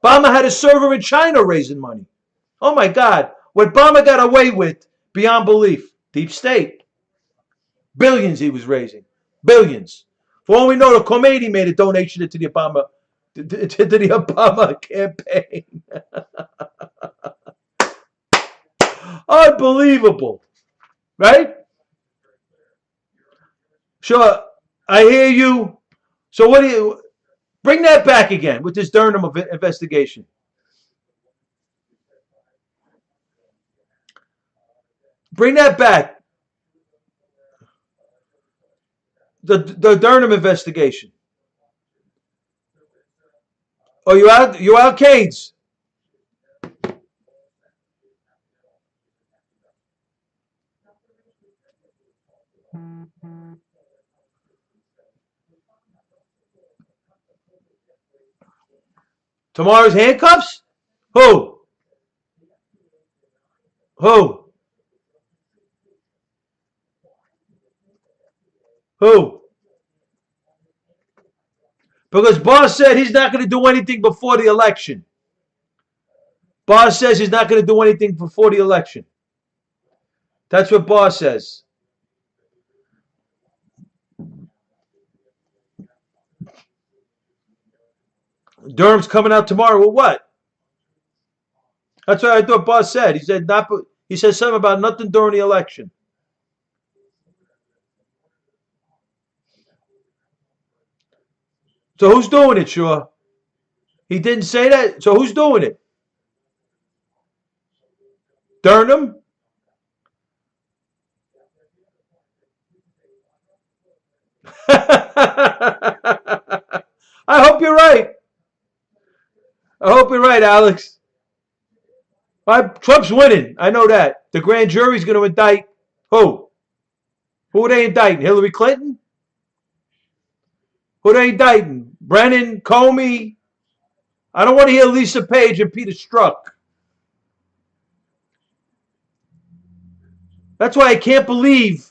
Obama had a server in China raising money. Oh my God. What Obama got away with, beyond belief. Deep state. Billions he was raising. Billions. For all we know, the Khomeini made a donation to the Obama campaign. Unbelievable. Right? Sure. I hear you. So what do you... Bring that back again with this Durham investigation. Bring that back. The Durham investigation. Oh, you out, Canes? Tomorrow's handcuffs? Who? Who? Who? Because Barr said he's not going to do anything before the election. Barr says he's not going to do anything before the election. That's what Barr says. Durham's coming out tomorrow with what? That's what I thought Barr said. He said not. He said something about nothing during the election. So who's doing it, Shaw? He didn't say that. So who's doing it? Durham? I hope you're right. I hope you're right, Alex. Trump's winning. I know that. The grand jury's going to indict who? Who are they indicting? Hillary Clinton? Who are they indicting? Brennan, Comey? I don't want to hear Lisa Page and Peter Strzok. That's why I can't believe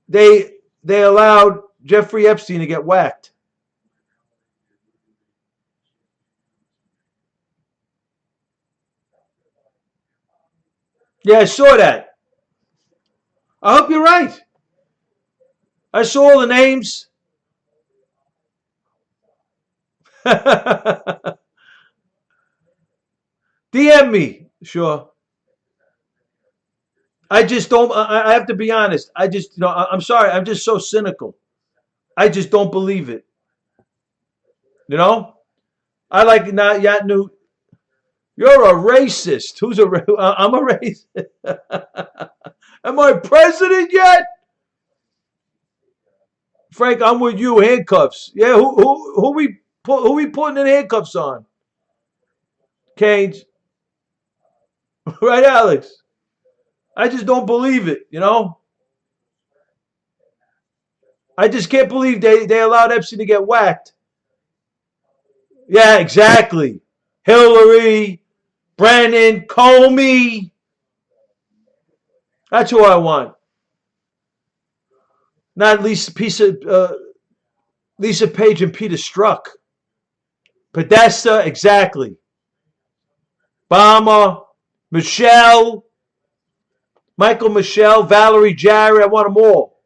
they allowed Jeffrey Epstein to get whacked. Yeah, I saw that. I hope you're right. I saw all the names. DM me. Sure. I just don't. I have to be honest. I just, I'm sorry. I'm just so cynical. I just don't believe it. You know. I like not yet new. You're a racist. Who's a? I'm a racist. Am I president yet? Frank, I'm with you. Handcuffs. Yeah. Who we putting in handcuffs on? Canes. Right, Alex. I just don't believe it. I just can't believe they allowed Epstein to get whacked. Yeah, exactly. Hillary, Brennan, Comey. That's who I want. Not Lisa Page and Peter Strzok. Podesta, exactly. Obama, Michelle, Michael Michelle, Valerie Jarrett. I want them all.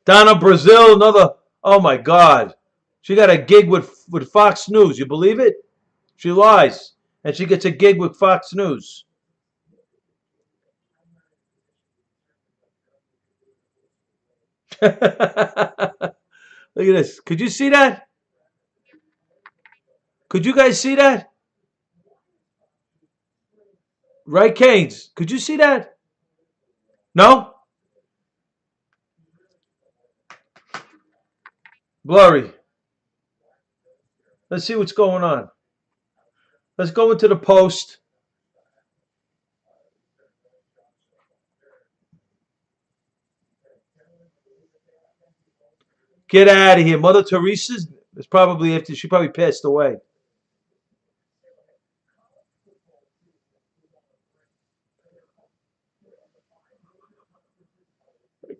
Donna Brazil, another. Oh my God, she got a gig with Fox News. You believe it? She lies, and she gets a gig with Fox News. Look at this. Could you see that? Could you guys see that? Right, Canes? Could you see that? No? Blurry. Let's see what's going on. Let's go into the post. Get out of here. Mother Teresa's is probably after she probably passed away.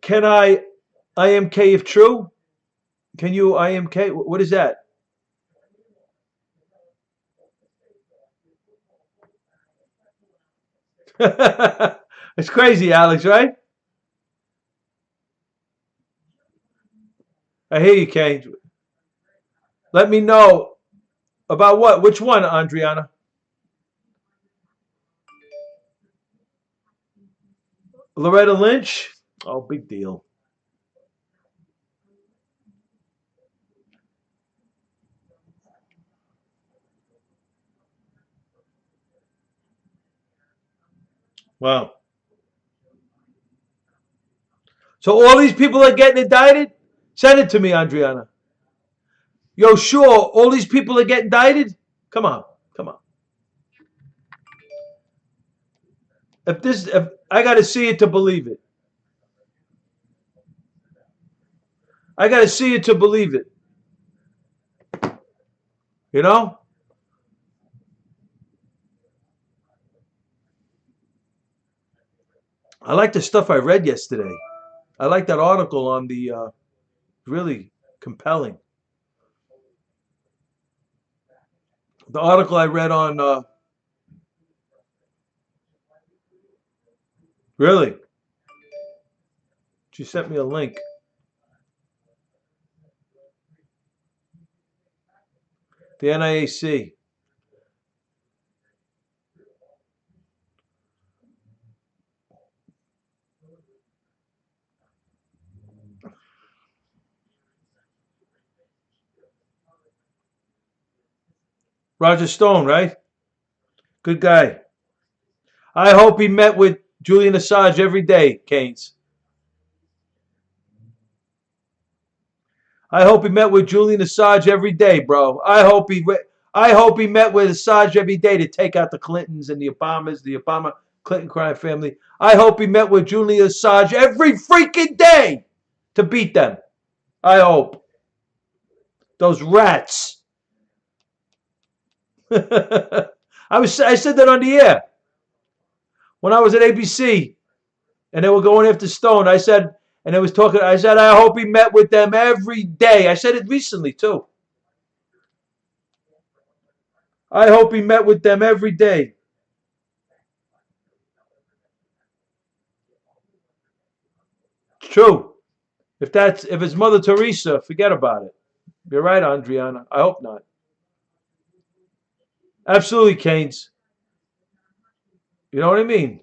Can I IMK if true? Can you IMK? What is that? It's crazy, Alex, right? I hear you, Kane. Let me know about what? Which one, Andriana? Loretta Lynch? Oh, big deal. Wow. So all these people are getting indicted? Send it to me, Andriana. Yo, sure, all these people are getting indicted? Come on, come on. If I got to see it to believe it. I got to see it to believe it. You know? I like the stuff I read yesterday. I like that article on the really compelling. The article I read on really. She sent me a link. The NIAC. Roger Stone, right? Good guy. I hope he met with Julian Assange every day, Keynes. I hope he met with Julian Assange every day, bro. I hope he met with Assange every day to take out the Clintons and the Obamas, the Obama Clinton crime family. I hope he met with Julian Assange every freaking day to beat them. I hope. Those rats. I said that on the air when I was at ABC and they were going after Stone. I said, and they was talking, I said, I hope he met with them every day. I said it recently too. I hope he met with them every day. It's true. If it's Mother Teresa, forget about it. You're right, Andriana. I hope not. Absolutely, Keynes. You know what I mean?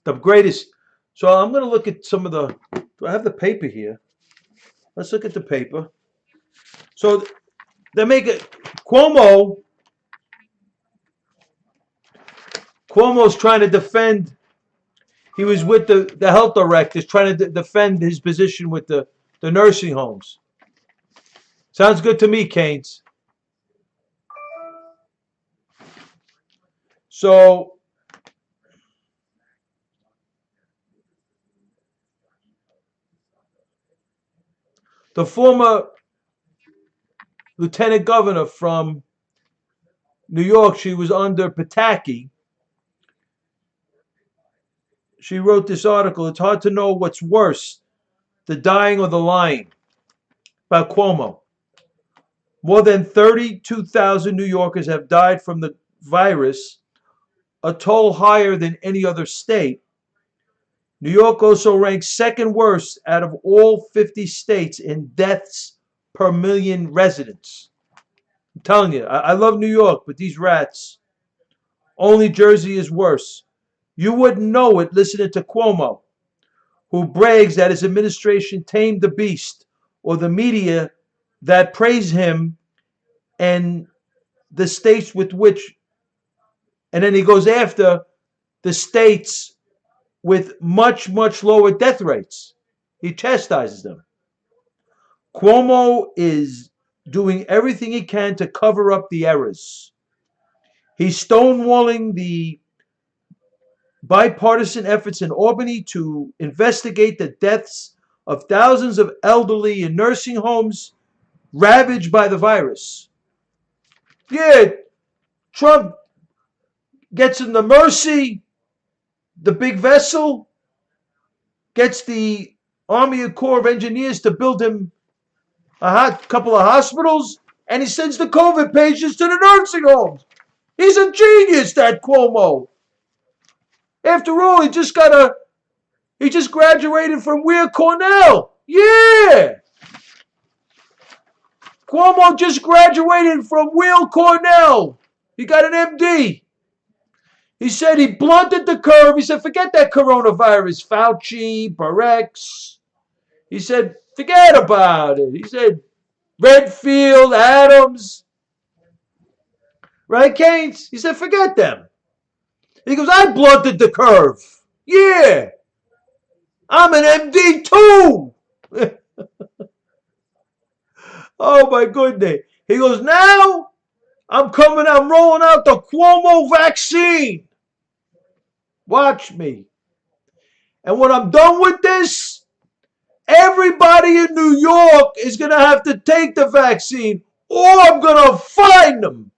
The greatest. So I'm going to look at some of the. Do I have the paper here? Let's look at the paper. So they make it. Cuomo's trying to defend. He was with the health directors trying to defend his position with the nursing homes. Sounds good to me, Keynes. So the former lieutenant governor from New York, she was under Pataki. She wrote this article. It's hard to know what's worse, the dying or the lying, about Cuomo. More than 32,000 New Yorkers have died from the virus, a toll higher than any other state. New York also ranks second worst out of all 50 states in deaths per million residents. I'm telling you, I love New York, but these rats, only Jersey is worse. You wouldn't know it listening to Cuomo, who brags that his administration tamed the beast, or the media that praise him and the states with which, and then he goes after the states with much, much lower death rates. He chastises them. Cuomo is doing everything he can to cover up the errors. He's stonewalling the bipartisan efforts in Albany to investigate the deaths of thousands of elderly in nursing homes ravaged by the virus. Yeah, Trump gets in the Mercy, the big vessel, gets the Army Corps of Engineers to build him a couple of hospitals, and he sends the COVID patients to the nursing homes. He's a genius, that Cuomo. After all, he just graduated from Weir Cornell. Yeah. Cuomo just graduated from Weir Cornell. He got an MD. He said he blunted the curve. He said, forget that coronavirus, Fauci, Barex. He said, forget about it. He said, Redfield, Adams. Right, Keynes? He said, forget them. He goes, I blunted the curve. Yeah. I'm an MD too. Oh my goodness. He goes, now I'm rolling out the Cuomo vaccine. Watch me. And when I'm done with this, everybody in New York is going to have to take the vaccine or I'm going to fine them.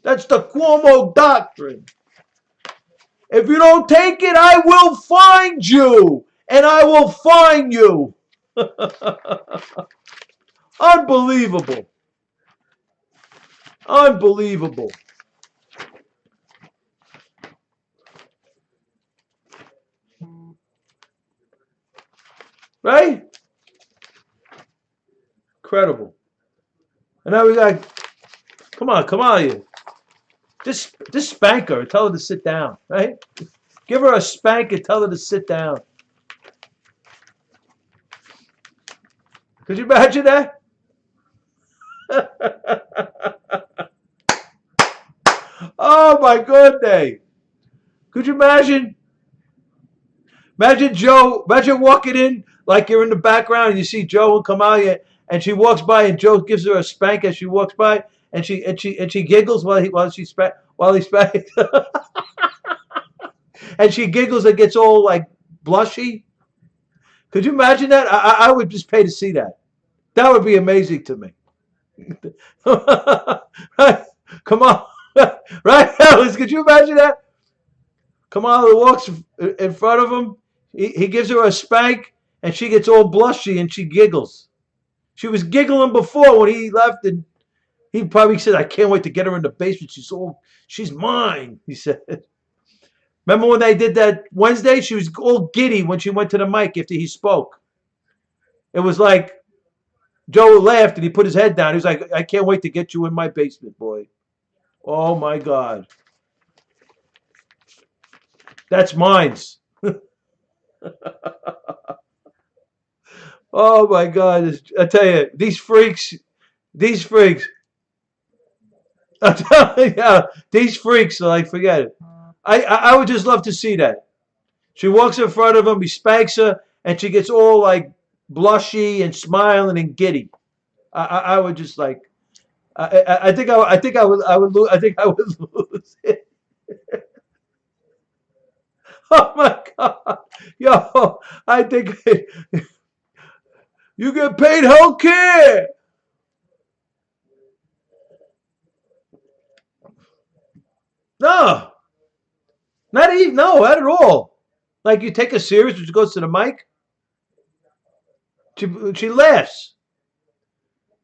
That's the Cuomo doctrine. If you don't take it, I will find you. And I will fine you. Unbelievable. Unbelievable. Right? Incredible. And now we got, come on, you. Just spank her and tell her to sit down, right? Give her a spank and tell her to sit down. Could you imagine that? Oh my goodness. Could you imagine? Imagine Joe, imagine walking in like you're in the background and you see Joe and Kamalia and she walks by, and Joe gives her a spank as she walks by, and she giggles while he spanks, and she giggles and gets all like blushy. Could you imagine that? I would just pay to see that. That would be amazing to me. Right? Come on. Right, Alice? Could you imagine that? Kamala walks in front of him. He gives her a spank, and she gets all blushy and she giggles. She was giggling before when he left, and he probably said, "I can't wait to get her in the basement. She's mine." He said. Remember when they did that Wednesday? She was all giddy when she went to the mic after he spoke. It was like Joe laughed and he put his head down. He was like, "I can't wait to get you in my basement, boy." Oh my God. That's mine's. Oh my God. I tell you, these freaks. I tell you, yeah, these freaks are like, forget it. I would just love to see that. She walks in front of him, he spanks her, and she gets all like blushy and smiling and giddy. I would just like. I think I would lose. I think I would lose it. Oh my God, yo! I think you get paid health care. No, not even. No, not at all. Like you take her serious when she goes to the mic. She laughs.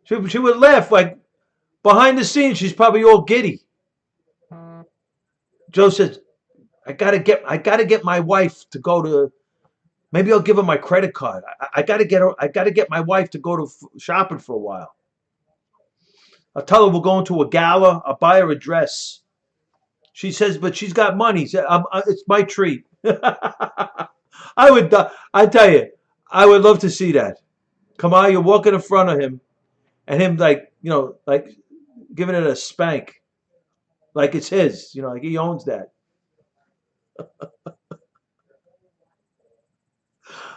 She would laugh like behind the scenes. She's probably all giddy. Joe says, I gotta get my wife to go to. Maybe I'll give her my credit card. I gotta get my wife to go to shopping for a while. I'll tell her we're going to a gala. I'll buy her a dress. She says, but she's got money. It's my treat. I would. I tell you, I would love to see that. Come on, you're walking in front of him, and him like like giving it a spank, like it's his. Like he owns that.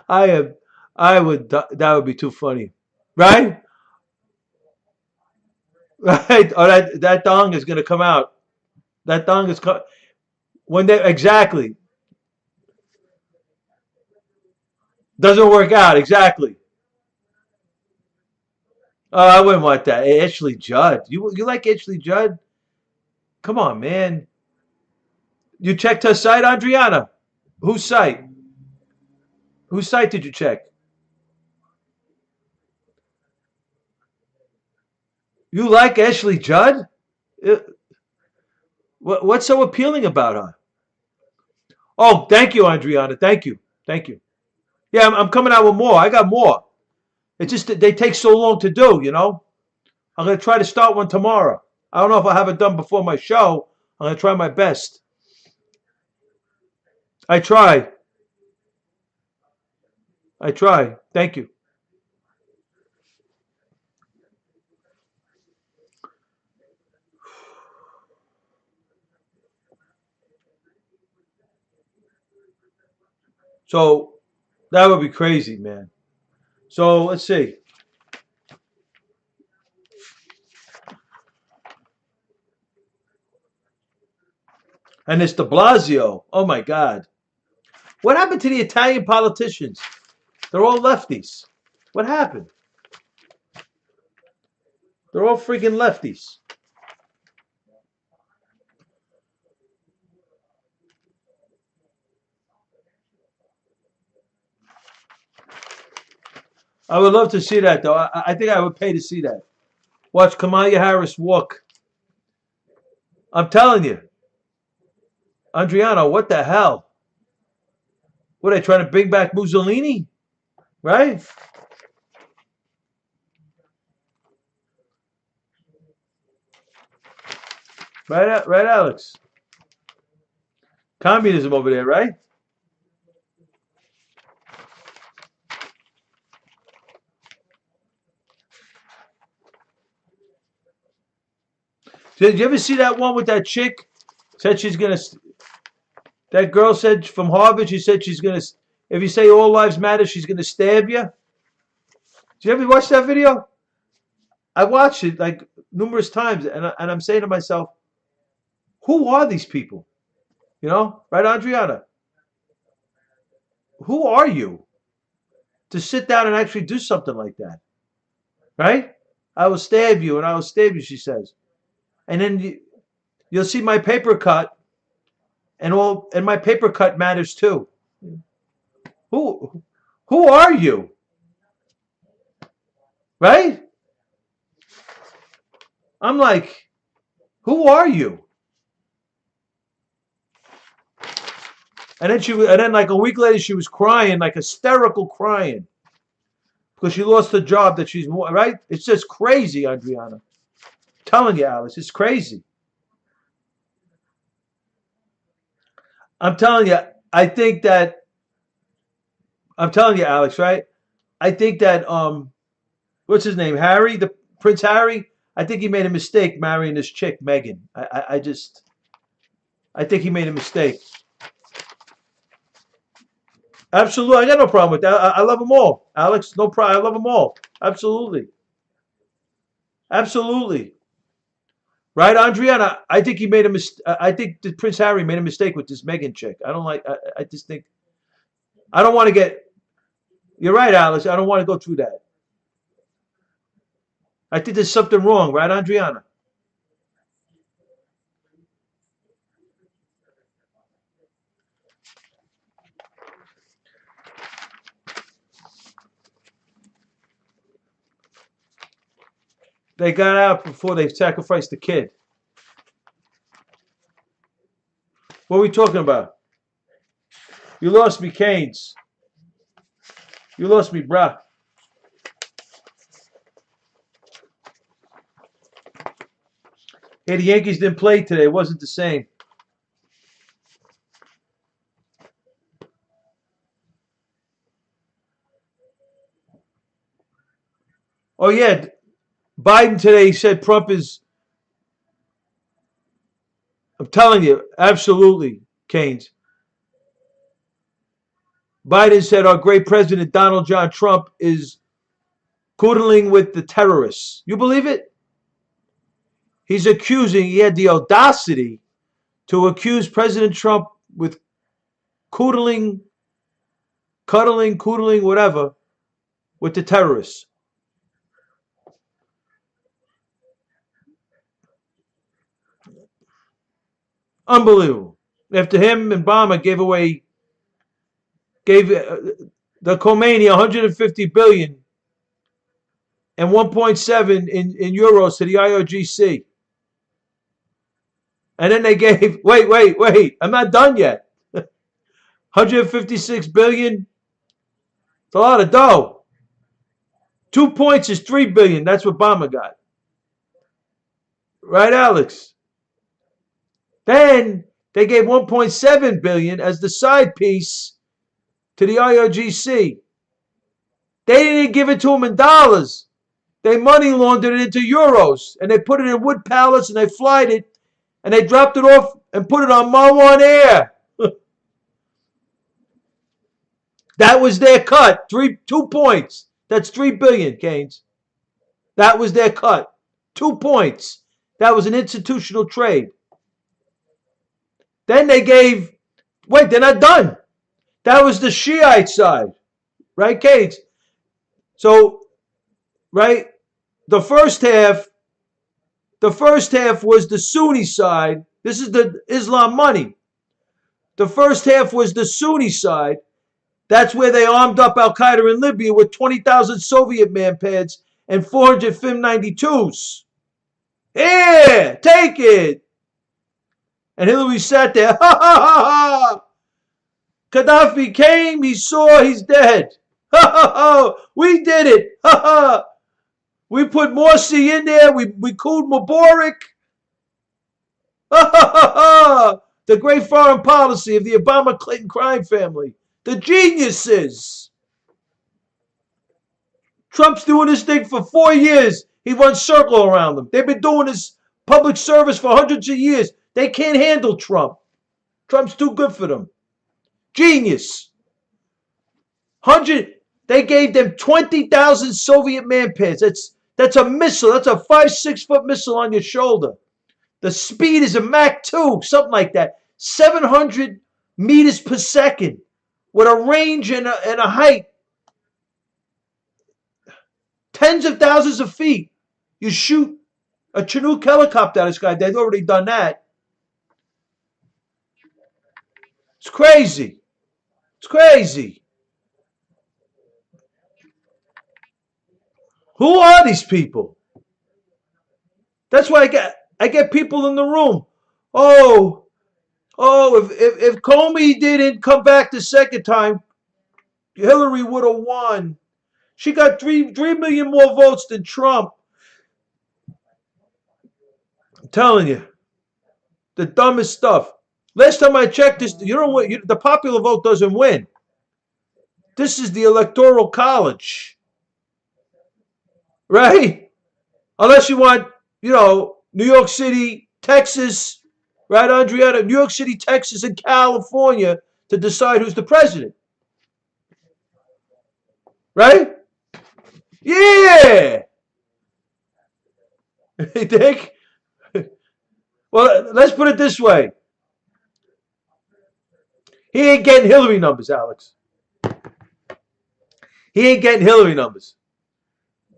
I am. I would. That would be too funny, right? Right. Or that dong is gonna come out. That dong is when they exactly doesn't work out exactly. Oh, I wouldn't want that. Hey, Ashley Judd. You like Ashley Judd? Come on, man. You checked her site, Adriana? Whose site? Whose site did you check? You like Ashley Judd? What's so appealing about her? Oh, thank you, Adriana. Thank you. Thank you. Yeah, I'm coming out with more. I got more. It's just that they take so long to do, I'm going to try to start one tomorrow. I don't know if I'll have it done before my show. I'm going to try my best. I try. Thank you. So that would be crazy, man. So let's see. And it's de Blasio. Oh my God. What happened to the Italian politicians? They're all lefties. What happened? They're all freaking lefties. I would love to see that, though. I think I would pay to see that. Watch Kamala Harris walk. I'm telling you. Adriano, what the hell? What, are they trying to bring back Mussolini? Right? Right, Alex? Communism over there, right? Did you ever see that one with that chick? Said she's gonna. That girl said from Harvard. She said she's gonna. If you say all lives matter, she's gonna stab you. Did you ever watch that video? I watched it like numerous times, and I'm saying to myself, who are these people? Right, Adriana? Who are you to sit down and actually do something like that? Right? I will stab you, and I will stab you, she says. And then you'll see my paper cut, and my paper cut matters too. Who who are you? Right? I'm like, who are you? And then like a week later, she was crying, like hysterical crying, because she lost the job that she's more right. It's just crazy, Adriana. I'm telling you, Alice, it's crazy. I'm telling you. I think that I'm telling you, Alex, right? I think that what's his name, Harry, the Prince Harry. I think he made a mistake marrying this chick, Megan. I think he made a mistake. Absolutely, I got no problem with that. I love them all, Alex. No problem. I love them all. Absolutely, absolutely. Right, Andriana? I think he made a mistake. I think that Prince Harry made a mistake with this Megan chick. I don't like. I just think I don't want to get. You're right, Alice. I don't want to go through that. I think there's something wrong, right, Andriana? They got out before they sacrificed the kid. What are we talking about? You lost me, Canes. You lost me, bruh. Hey, the Yankees didn't play today. It wasn't the same. Oh, yeah. Biden today said Trump is, I'm telling you, absolutely, Canes. Biden said our great president, Donald John Trump, is coodling with the terrorists. You believe it? He had the audacity to accuse President Trump with coodling, cuddling, coodling, whatever, with the terrorists. Unbelievable. After him and Obama gave the Khomeini 150 billion and 1.7 in euros to the IRGC. And then they gave, wait, I'm not done yet. 156 billion. It's a lot of dough. 2 points is 3 billion. That's what Obama got. Right, Alex? Then they gave 1.7 billion as the side piece to the IRGC. They didn't give it to them in dollars. They money laundered it into euros, and they put it in wood pallets, and they flied it, and they dropped it off and put it on Mo on Air. That was their cut. 2 points. That's 3 billion, Keynes. That was their cut. 2 points. That was an institutional trade. Then they gave, wait, they're not done. That was the Shiite side, right, Keynes? So, right, the first half was the Sunni side. This is the Islam money. The first half was the Sunni side. That's where they armed up Al Qaeda in Libya with 20,000 Soviet manpads and 400 FIM-92s. Here, take it. And Hillary sat there. Ha ha ha ha. Gaddafi came, he saw, he's dead. Ha ha ha. We did it. Ha ha. We put Morsi in there. We cooled Mubarak. Ha ha ha ha. The great foreign policy of the Obama-Clinton crime family. The geniuses. Trump's doing this thing for 4 years. He runs circle around them. They've been doing this public service for hundreds of years. They can't handle Trump. Trump's too good for them. Genius. They gave them 20,000 Soviet manpads. That's a missile. That's a 5, 6 foot missile on your shoulder. The speed is a Mach 2, something like that. 700 meters per second with a range and a height. Tens of thousands of feet. You shoot a Chinook helicopter at this guy. They've already done that. It's crazy. It's crazy. Who are these people? That's why I get people in the room. Oh, if Comey didn't come back the second time, Hillary would have won. She got 3 million more votes than Trump. I'm telling you, the dumbest stuff. Last time I checked this, you know what? The popular vote doesn't win. This is the Electoral College, right? Unless you want, New York City, Texas, right, Andrietta? New York City, Texas, and California to decide who's the president, right? Yeah. You think? Well, let's put it this way. He ain't getting Hillary numbers, Alex. He ain't getting Hillary numbers.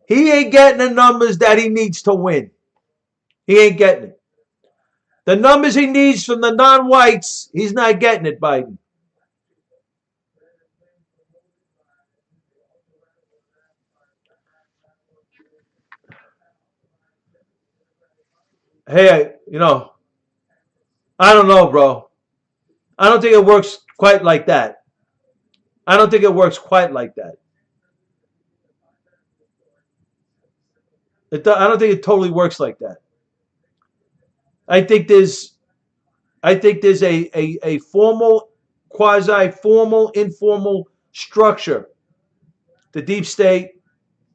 He ain't getting the numbers that he needs to win. He ain't getting it. The numbers he needs from the non-whites, he's not getting it, Biden. Hey, I don't know, bro. I don't think it works quite like that. I don't think it works quite like that. I don't think it totally works like that. I think there's a formal, quasi-formal, informal structure. The deep state,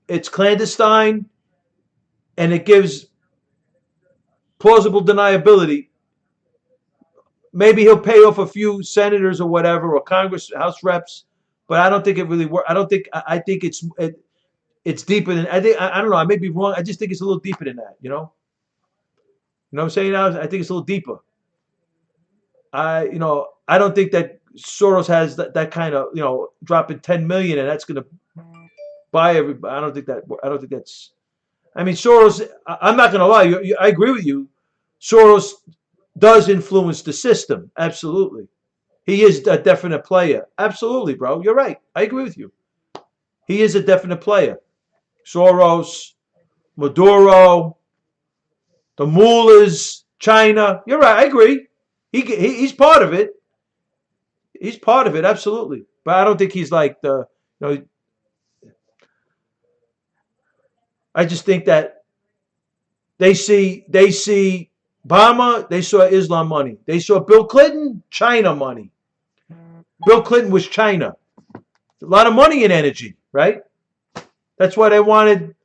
it's clandestine, and it gives plausible deniability. Maybe he'll pay off a few senators or whatever, or Congress, House reps, but I don't think it really works. I think it's deeper than I don't know. I may be wrong. I just think it's a little deeper than that. You know what I'm saying? I think it's a little deeper. I don't think that Soros has that kind of, dropping 10 million and that's going to buy everybody. I don't think that's. I mean, Soros. I'm not going to lie. I agree with you. Soros does influence the system. Absolutely. He is a definite player. Absolutely, bro. You're right. I agree with you. He is a definite player. Soros, Maduro, the mullahs, China. You're right. I agree. He's part of it. He's part of it. Absolutely. But I don't think he's like I just think that they see Obama, they saw Islam money. They saw Bill Clinton, China money. Bill Clinton was China. A lot of money and energy, right? That's why they wanted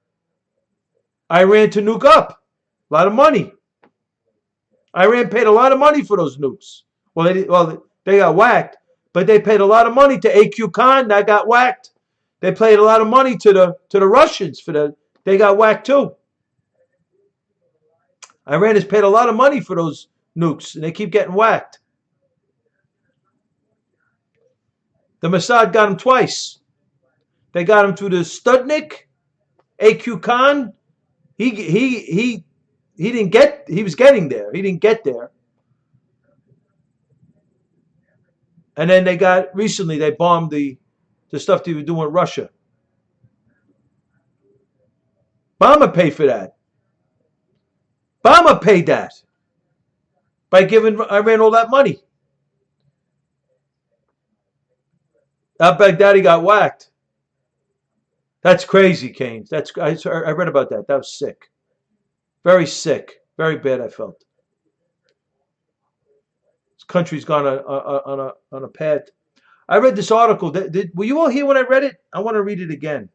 Iran to nuke up. A lot of money. Iran paid a lot of money for those nukes. They got whacked, but they paid a lot of money to AQ Khan. That got whacked. They paid a lot of money to the Russians they got whacked too. Iran has paid a lot of money for those nukes, and they keep getting whacked. The Mossad got him twice. They got him through the Sputnik, AQ Khan. He didn't get. He was getting there. He didn't get there. And then recently they bombed the stuff they were doing with Russia. Obama paid for that. Obama paid that by giving Iran all that money. Al-Baghdadi got whacked. That's crazy, Keynes. I read about that. That was sick. Very sick. Very bad, I felt. This country's gone on a path. I read this article. Were you all here when I read it? I want to read it again.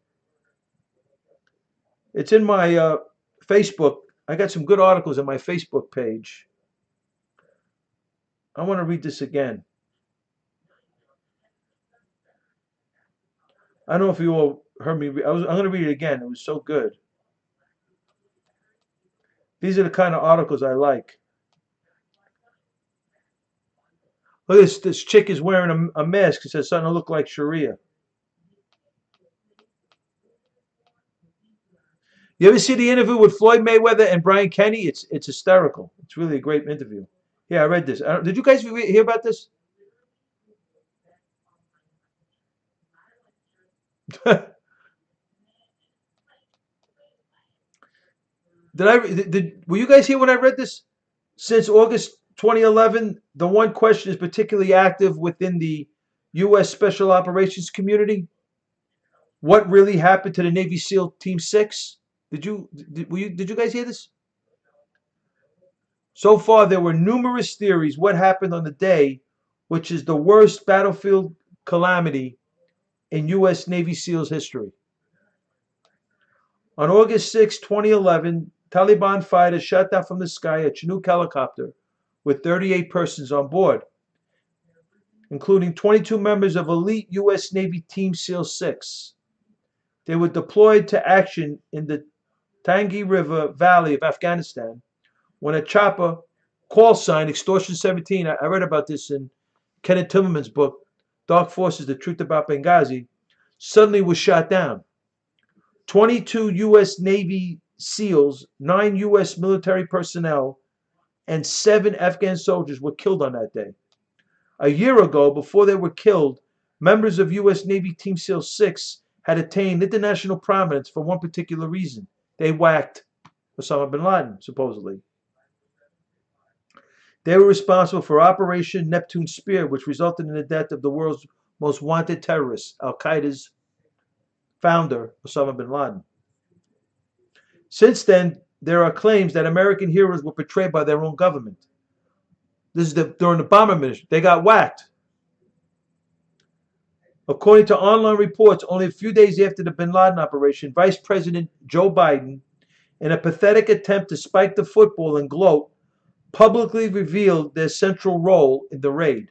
It's in my Facebook. I got some good articles on my Facebook page. I want to read this again. I don't know if you all heard me. I'm going to read it again. It was so good. These are the kind of articles I like. Look at this. This chick is wearing a mask. It says something to look like Sharia. You ever see the interview with Floyd Mayweather and Brian Kenny? It's hysterical. It's really a great interview. Yeah, I read this. Did you guys hear about this? Were you guys here when I read this? Since August 2011, the one question is particularly active within the U.S. Special Operations community. What really happened to the Navy SEAL Team 6? Did you guys hear this? So far, there were numerous theories what happened on the day, which is the worst battlefield calamity in U.S. Navy SEALs history. On August 6, 2011, Taliban fighters shot down from the sky a Chinook helicopter with 38 persons on board, including 22 members of elite U.S. Navy Team SEAL 6. They were deployed to action in the Tangi River Valley of Afghanistan when a chopper, call sign Extortion 17, I read about this in Kenneth Timmerman's book, Dark Forces, The Truth About Benghazi, suddenly was shot down. 22 U.S. Navy SEALs, 9 U.S. military personnel, and 7 Afghan soldiers were killed on that day. A year ago, before they were killed, members of U.S. Navy Team SEAL 6 had attained international prominence for one particular reason. They whacked Osama bin Laden, supposedly. They were responsible for Operation Neptune Spear, which resulted in the death of the world's most wanted terrorist, Al-Qaeda's founder, Osama bin Laden. Since then, there are claims that American heroes were betrayed by their own government. This is during the bomber mission. They got whacked. According to online reports, only a few days after the bin Laden operation, Vice President Joe Biden, in a pathetic attempt to spike the football and gloat, publicly revealed their central role in the raid.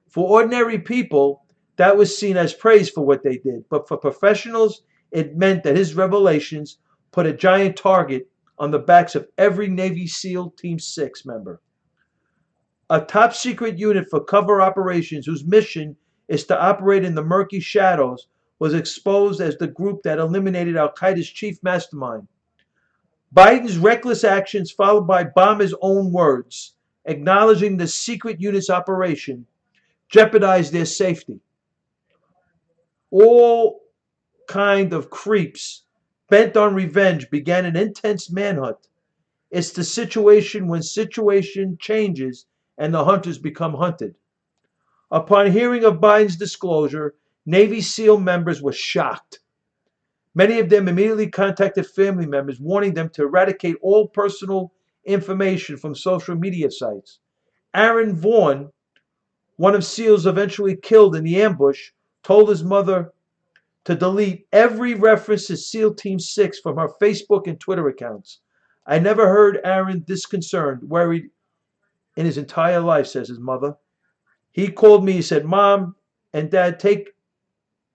For ordinary people, that was seen as praise for what they did, but for professionals, it meant that his revelations put a giant target on the backs of every Navy SEAL Team 6 member. A top secret unit for cover operations whose mission is to operate in the murky shadows was exposed as the group that eliminated Al-Qaeda's chief mastermind. Biden's reckless actions, followed by bombers' own words, acknowledging the secret unit's operation, jeopardized their safety. All kind of creeps bent on revenge began an intense manhunt. It's the situation when situation changes and the hunters become hunted. Upon hearing of Biden's disclosure, Navy SEAL members were shocked. Many of them immediately contacted family members, warning them to eradicate all personal information from social media sites. Aaron Vaughn, one of SEALs eventually killed in the ambush, told his mother to delete every reference to SEAL Team 6 from her Facebook and Twitter accounts. I never heard Aaron disconcerted, worried in his entire life, says his mother. He called me, he said, Mom and Dad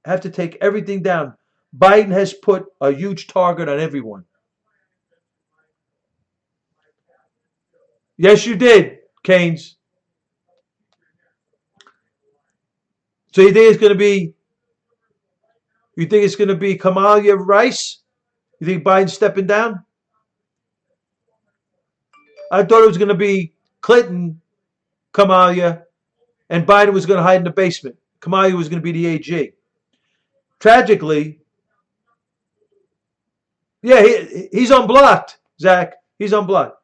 have to take everything down. Biden has put a huge target on everyone. Yes, you did, Keynes. So you think it's going to be Kamala Rice? You think Biden's stepping down? I thought it was going to be Clinton, Kamala, and Biden was going to hide in the basement. Kamala was going to be the AG. Tragically, yeah, he's unblocked, Zach. He's unblocked.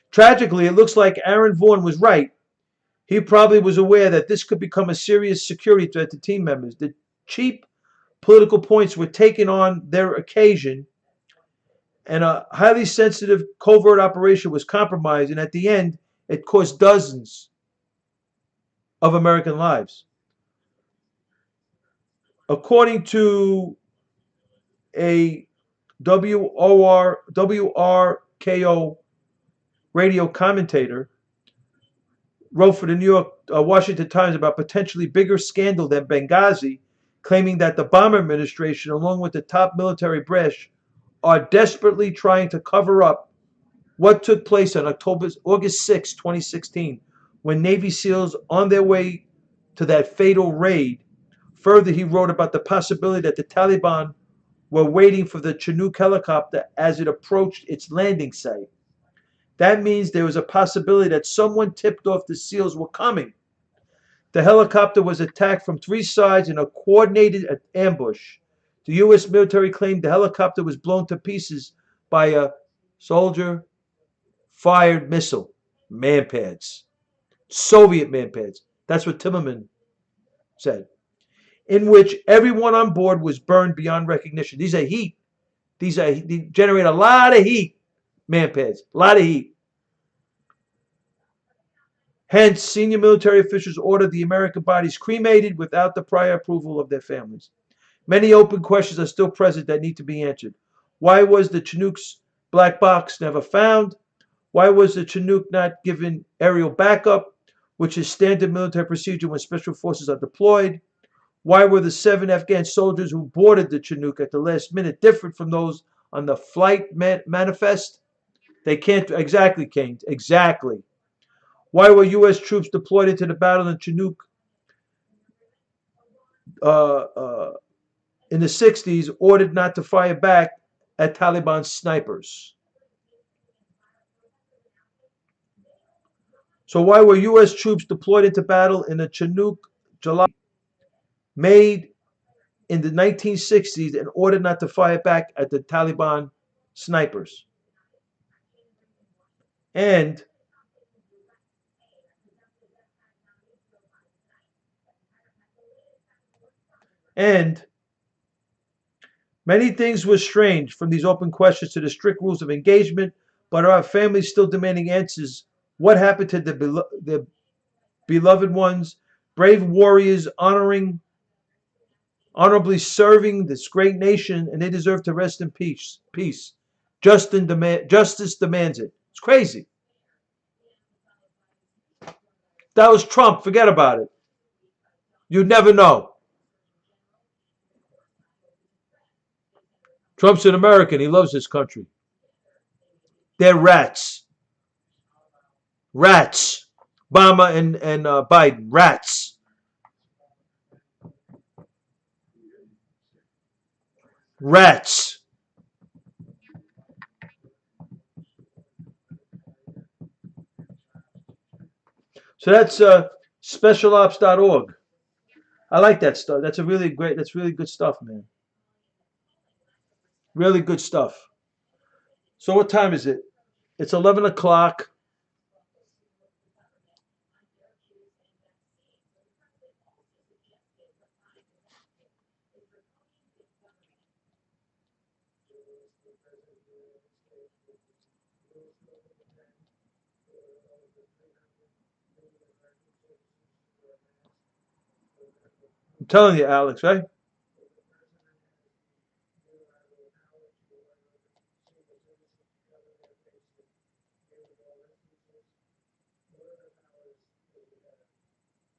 Tragically, it looks like Aaron Vaughn was right. He probably was aware that this could become a serious security threat to team members. The cheap political points were taken on their occasion, and a highly sensitive covert operation was compromised, and at the end, it cost dozens of American lives. According to a WRKO radio commentator, wrote for the Washington Times about potentially bigger scandal than Benghazi, claiming that the bomber administration, along with the top military brass, are desperately trying to cover up What took place on August 6, 2016, when Navy SEALs on their way to that fatal raid? Further, he wrote about the possibility that the Taliban were waiting for the Chinook helicopter as it approached its landing site. That means there was a possibility that someone tipped off the SEALs were coming. The helicopter was attacked from three sides in a coordinated ambush. The U.S. military claimed the helicopter was blown to pieces by a soldier fired missile. Manpads. Soviet manpads. That's what Timmerman said. In which everyone on board was burned beyond recognition. These are heat. They generate a lot of heat. Manpads. A lot of heat. Hence, senior military officials ordered the American bodies cremated without the prior approval of their families. Many open questions are still present that need to be answered. Why was the Chinook's black box never found? Why was the Chinook not given aerial backup, which is standard military procedure when special forces are deployed? Why were the 7 Afghan soldiers who boarded the Chinook at the last minute different from those on the flight manifest? They can't. Exactly, Kane. Exactly. Why were U.S. troops deployed into the battle in Chinook in the 60s ordered not to fire back at Taliban snipers? So why were U.S. troops deployed into battle in the Chinook July made in the 1960s and ordered not to fire back at the Taliban snipers? And many things were strange, from these open questions to the strict rules of engagement, but our families still demanding answers. What happened to the beloved ones, brave warriors honorably serving this great nation, and they deserve to rest in peace. Justice demands it. It's crazy. That was Trump. Forget about it. You'd never know. Trump's an American. He loves this country. They're rats. Rats. Obama and Biden. Rats. Rats. So that's specialops.org. I like that stuff. That's really good stuff, man. Really good stuff. So what time is it? It's 11 o'clock. I'm telling you, Alex, right?